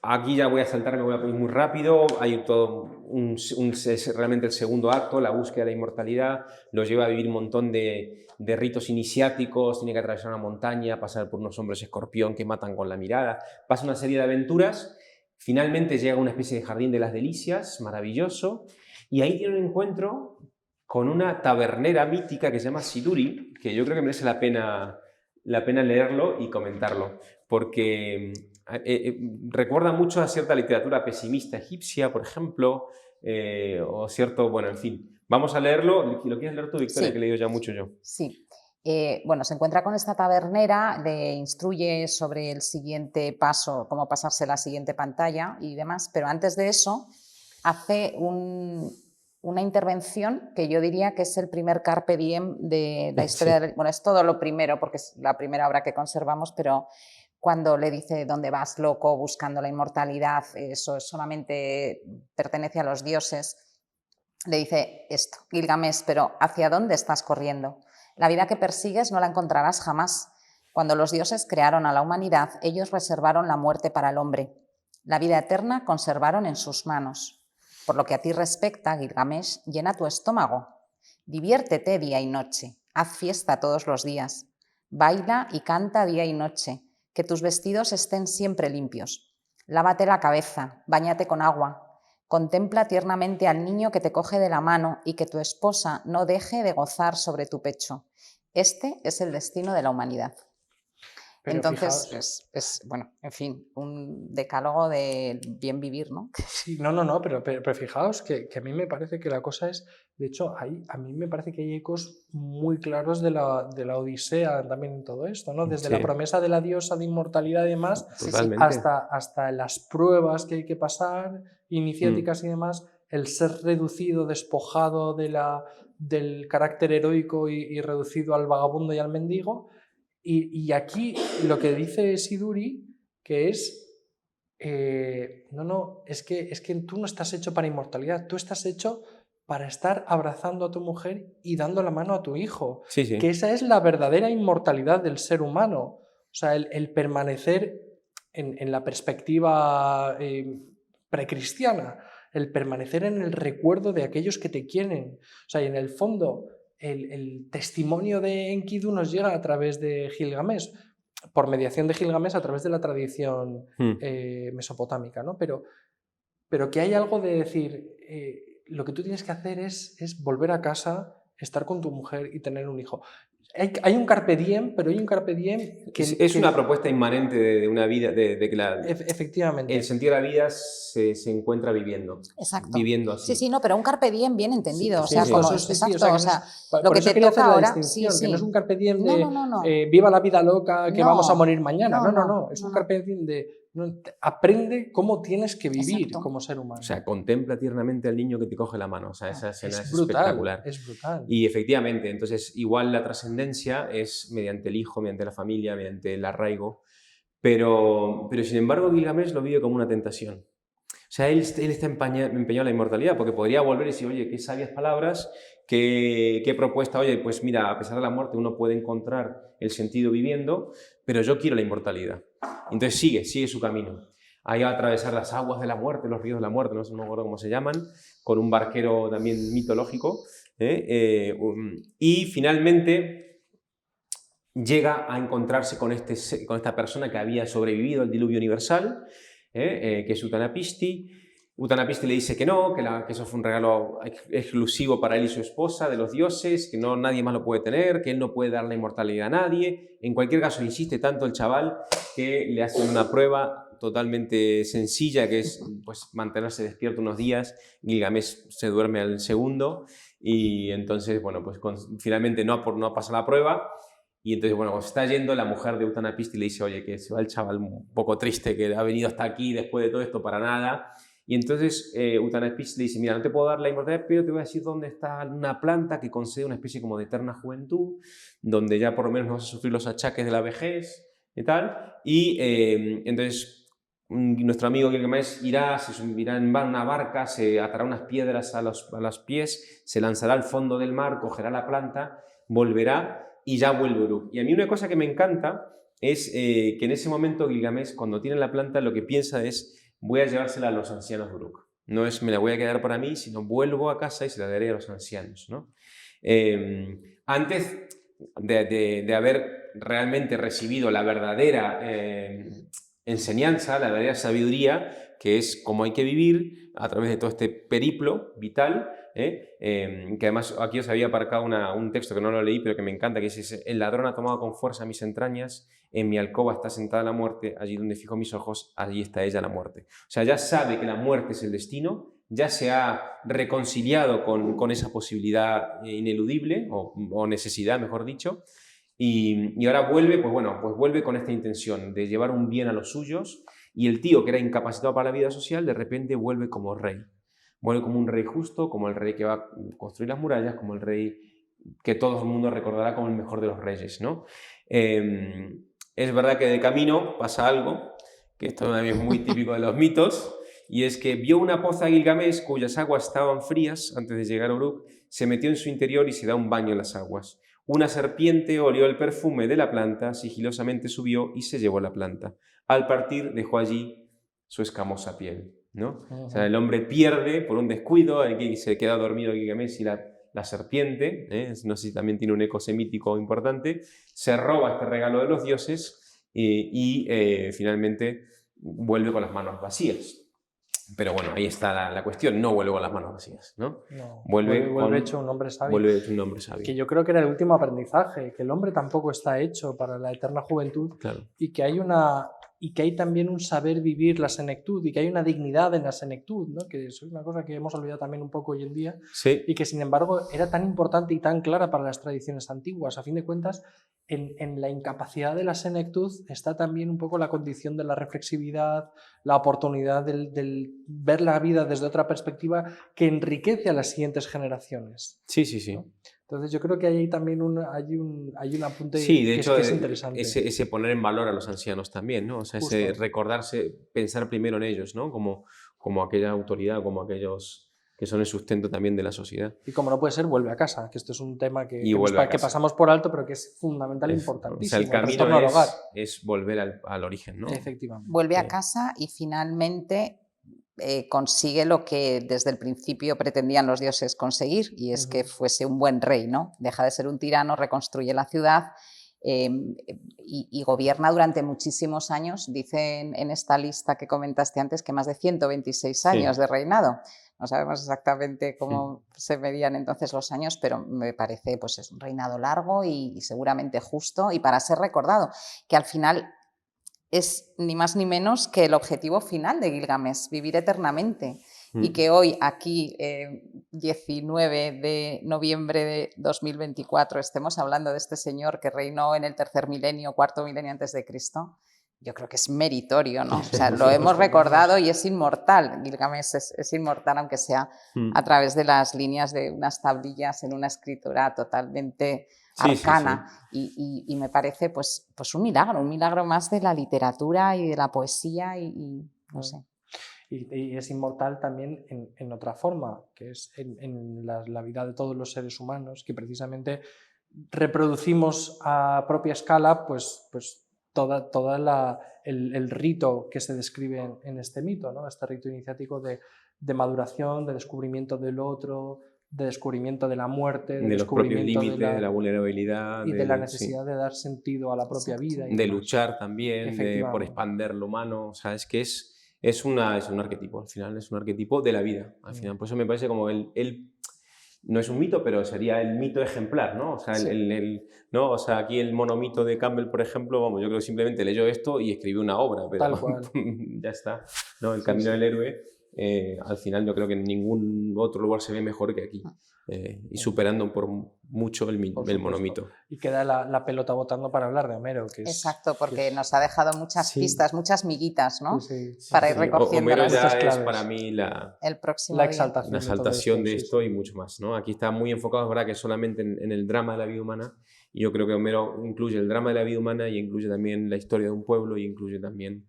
aquí ya voy a saltarme, voy a ir muy rápido. Hay todo es realmente el segundo acto, la búsqueda de la inmortalidad, lo lleva a vivir un montón de ritos iniciáticos, tiene que atravesar una montaña, pasar por unos hombres escorpión que matan con la mirada, pasa una serie de aventuras, finalmente llega a una especie de jardín de las delicias, maravilloso, y ahí tiene un encuentro con una tabernera mítica que se llama Siduri, que yo creo que merece la pena leerlo y comentarlo, porque recuerda mucho a cierta literatura pesimista egipcia, por ejemplo, o cierto, bueno, en fin. Vamos a leerlo. ¿Lo quieres leer tú, Victoria? Sí. Que he leído ya mucho yo. Sí. Bueno, se encuentra con esta tabernera, le instruye sobre el siguiente paso, cómo pasarse la siguiente pantalla y demás, pero antes de eso hace una intervención que yo diría que es el primer carpe diem de la historia. Sí. Bueno, es todo lo primero, porque es la primera obra que conservamos, pero cuando le dice ¿dónde vas, loco, buscando la inmortalidad? Eso solamente pertenece a los dioses. Le dice esto, Gilgamesh, pero ¿hacia dónde estás corriendo? La vida que persigues no la encontrarás jamás. Cuando los dioses crearon a la humanidad, ellos reservaron la muerte para el hombre. La vida eterna conservaron en sus manos. Por lo que a ti respecta, Gilgamesh, llena tu estómago. Diviértete día y noche. Haz fiesta todos los días. Baila y canta día y noche. Que tus vestidos estén siempre limpios. Lávate la cabeza, báñate con agua. Contempla tiernamente al niño que te coge de la mano y que tu esposa no deje de gozar sobre tu pecho. Este es el destino de la humanidad. Pero entonces, bueno, en fin, un decálogo de bien vivir, ¿no? Sí, pero fijaos que a mí me parece que la cosa es, de hecho, a mí me parece que hay ecos muy claros de la Odisea también en todo esto, ¿no? Desde la promesa de la diosa de inmortalidad y demás, hasta las pruebas que hay que pasar, iniciáticas y demás, el ser reducido, despojado del carácter heroico y reducido al vagabundo y al mendigo. Y aquí lo que dice Siduri, que es, es que tú no estás hecho para inmortalidad, tú estás hecho para estar abrazando a tu mujer y dando la mano a tu hijo. Sí. Que esa es la verdadera inmortalidad del ser humano. O sea, el permanecer en la perspectiva precristiana, el permanecer en el recuerdo de aquellos que te quieren. O sea, y en el fondo, el testimonio de Enkidu nos llega a través de Gilgamesh, por mediación de Gilgamesh a través de la tradición mesopotámica, ¿no? Pero pero que hay algo de decir, lo que tú tienes que hacer es volver a casa, estar con tu mujer y tener un hijo. Hay un carpe diem, pero hay un carpe diem que... Es una propuesta inmanente de una vida, de que efectivamente. el sentido de la vida se encuentra viviendo. Exacto. Viviendo así. Sí, sí, no, pero un carpe diem bien entendido. Sí, o sea, sí, como, sí, exacto, o sea, lo por que eso te quería toca hacer la ahora. distinción, Sí, que no es un carpe diem No, de no, no, no. viva la vida loca, que No, vamos a morir mañana. no, No. Es un no. carpe diem de aprende cómo tienes que vivir Exacto. como ser humano. O sea, contempla tiernamente al niño que te coge la mano. O sea, esa escena es brutal, espectacular. es brutal. Y efectivamente, entonces, igual la trascendencia es mediante el hijo, mediante la familia, mediante el arraigo. Pero sin embargo, Gilgamesh lo vive como una tentación. O sea, él está empeñado en la inmortalidad, porque podría volver y decir, oye, qué sabias palabras, qué propuesta, oye, pues mira, a pesar de la muerte uno puede encontrar el sentido viviendo, pero yo quiero la inmortalidad. Entonces sigue su camino. Ahí va a atravesar las aguas de la muerte, los ríos de la muerte, no sé cómo se llaman, con un barquero también mitológico. Y finalmente llega a encontrarse con esta persona que había sobrevivido al diluvio universal, que es Utnapishti. Utnapishti le dice que no, que eso fue un regalo exclusivo para él y su esposa de los dioses, que no, nadie más lo puede tener, que él no puede dar la inmortalidad a nadie. En cualquier caso, insiste tanto el chaval que le hacen una prueba totalmente sencilla, que es pues, mantenerse despierto unos días. Gilgamesh se duerme al segundo y entonces, bueno, pues finalmente no pasa la prueba. Y entonces, bueno, cuando se está yendo, la mujer de Utnapishti le dice, oye, que se va el chaval un poco triste, que ha venido hasta aquí después de todo esto para nada. Y entonces Utnapishti le dice, mira, no te puedo dar la inmortalidad, pero te voy a decir dónde está una planta que concede una especie como de eterna juventud, donde ya por lo menos no vas a sufrir los achaques de la vejez y tal. Y entonces nuestro amigo Gilgamesh irá en una barca, se atará unas piedras a los pies, se lanzará al fondo del mar, cogerá la planta, volverá y ya vuelve Uruk. Y a mí una cosa que me encanta es que en ese momento Gilgamesh, cuando tiene la planta, lo que piensa es, voy a llevársela a los ancianos de Uruk. No es, me la voy a quedar para mí, sino vuelvo a casa y se la daré a los ancianos, ¿no? Antes de haber realmente recibido la verdadera enseñanza, la verdadera sabiduría, que es cómo hay que vivir a través de todo este periplo vital, que además aquí os había aparcado un texto que no lo leí, pero que me encanta, que dice, el ladrón ha tomado con fuerza mis entrañas, en mi alcoba está sentada la muerte, allí donde fijo mis ojos, allí está ella la muerte. O sea, ya sabe que la muerte es el destino, ya se ha reconciliado con esa posibilidad ineludible, o necesidad, mejor dicho, y ahora vuelve, pues bueno, pues vuelve con esta intención de llevar un bien a los suyos, y el tío que era incapacitado para la vida social, de repente vuelve como rey. Vuelve como un rey justo, como el rey que va a construir las murallas, como el rey que todo el mundo recordará como el mejor de los reyes, ¿no? Es verdad que de camino pasa algo, que esto también es muy típico de los mitos, y es que vio una poza Gilgamesh cuyas aguas estaban frías antes de llegar a Uruk, se metió en su interior y se da un baño en las aguas. Una serpiente olió el perfume de la planta, sigilosamente subió y se llevó la planta. Al partir dejó allí su escamosa piel, ¿no? O sea, el hombre pierde por un descuido, aquí se queda dormido Gilgamesh y la serpiente, no sé si también tiene un eco semítico importante, se roba este regalo de los dioses y finalmente vuelve con las manos vacías. Pero bueno, ahí está la cuestión, no vuelve con las manos vacías, ¿no? Vuelve hecho un hombre sabio. Vuelve hecho un hombre sabio. Que yo creo que era el último aprendizaje, que el hombre tampoco está hecho para la eterna juventud, claro. y que hay también un saber vivir la senectud y que hay una dignidad en la senectud, ¿no? Que es una cosa que hemos olvidado también un poco hoy en día, sí. Y que sin embargo era tan importante y tan clara para las tradiciones antiguas. A fin de cuentas, en la incapacidad de la senectud está también un poco la condición de la reflexividad, la oportunidad del ver la vida desde otra perspectiva que enriquece a las siguientes generaciones. Sí, sí, sí. ¿No? Entonces yo creo que hay también hay un apunte sí, de hecho, que es interesante. Ese poner en valor a los ancianos también, ¿no? O sea, ese recordarse, pensar primero en ellos, ¿no? Como aquella autoridad, como aquellos que son el sustento también de la sociedad. Y como no puede ser, vuelve a casa, que esto es un tema que pasamos por alto, pero que es fundamental e importantísimo. O sea, el camino es volver al origen, ¿no? Efectivamente. Vuelve a casa y finalmente consigue lo que desde el principio pretendían los dioses conseguir, y es que fuese un buen rey, ¿no? Deja de ser un tirano, reconstruye la ciudad y gobierna durante muchísimos años. Dicen en esta lista que comentaste antes que más de 126 años de reinado. No sabemos exactamente cómo se medían entonces los años, pero me parece pues es un reinado largo y seguramente justo y para ser recordado, que al final es ni más ni menos que el objetivo final de Gilgamesh, vivir eternamente. Y que hoy, aquí, 19 de noviembre de 2024, estemos hablando de este señor que reinó en el tercer milenio, cuarto milenio antes de Cristo, yo creo que es meritorio, ¿no? O sea, lo hemos recordado y es inmortal. Gilgamesh es inmortal, aunque sea a través de las líneas de unas tablillas en una escritura totalmente arcana. Y me parece pues un milagro más de la literatura y de la poesía y no sé. Y es inmortal también en otra forma, que es en la vida de todos los seres humanos, que precisamente reproducimos a propia escala pues todo el rito que se describe en este mito, ¿no? Este rito iniciático de maduración, de descubrimiento del otro, de descubrimiento de la muerte, de los propios límites, de la vulnerabilidad. Y de la necesidad de dar sentido a la propia vida. De luchar también, por expander lo humano. O sea, es que es un arquetipo, al final, es un arquetipo de la vida. Al final, por eso me parece como no es un mito, pero sería el mito ejemplar, ¿no? O sea, ¿no? O sea, aquí el monomito de Campbell, por ejemplo, vamos, yo creo que simplemente leyó esto y escribió una obra, pero tal cual. Ya está, ¿no? El camino del héroe, al final yo creo que en ningún otro lugar se ve mejor que aquí, y superando por mucho el monomito. Y queda la pelota botando para hablar de Homero. Exacto, porque nos ha dejado muchas pistas, muchas miguitas, ¿no? Para ir recogiendo. Homero ya es para mí la exaltación de esto y mucho más, ¿no? Aquí está muy enfocado, es verdad, que solamente en el drama de la vida humana, y yo creo que Homero incluye el drama de la vida humana y incluye también la historia de un pueblo y incluye también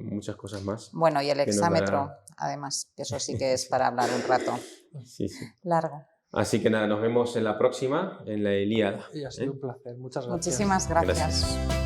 muchas cosas más. Bueno, y el hexámetro, además, que eso sí que es para hablar un rato largo. Así que nada, nos vemos en la próxima, en la Ilíada. Y ha sido un placer. Muchas gracias. Muchísimas gracias.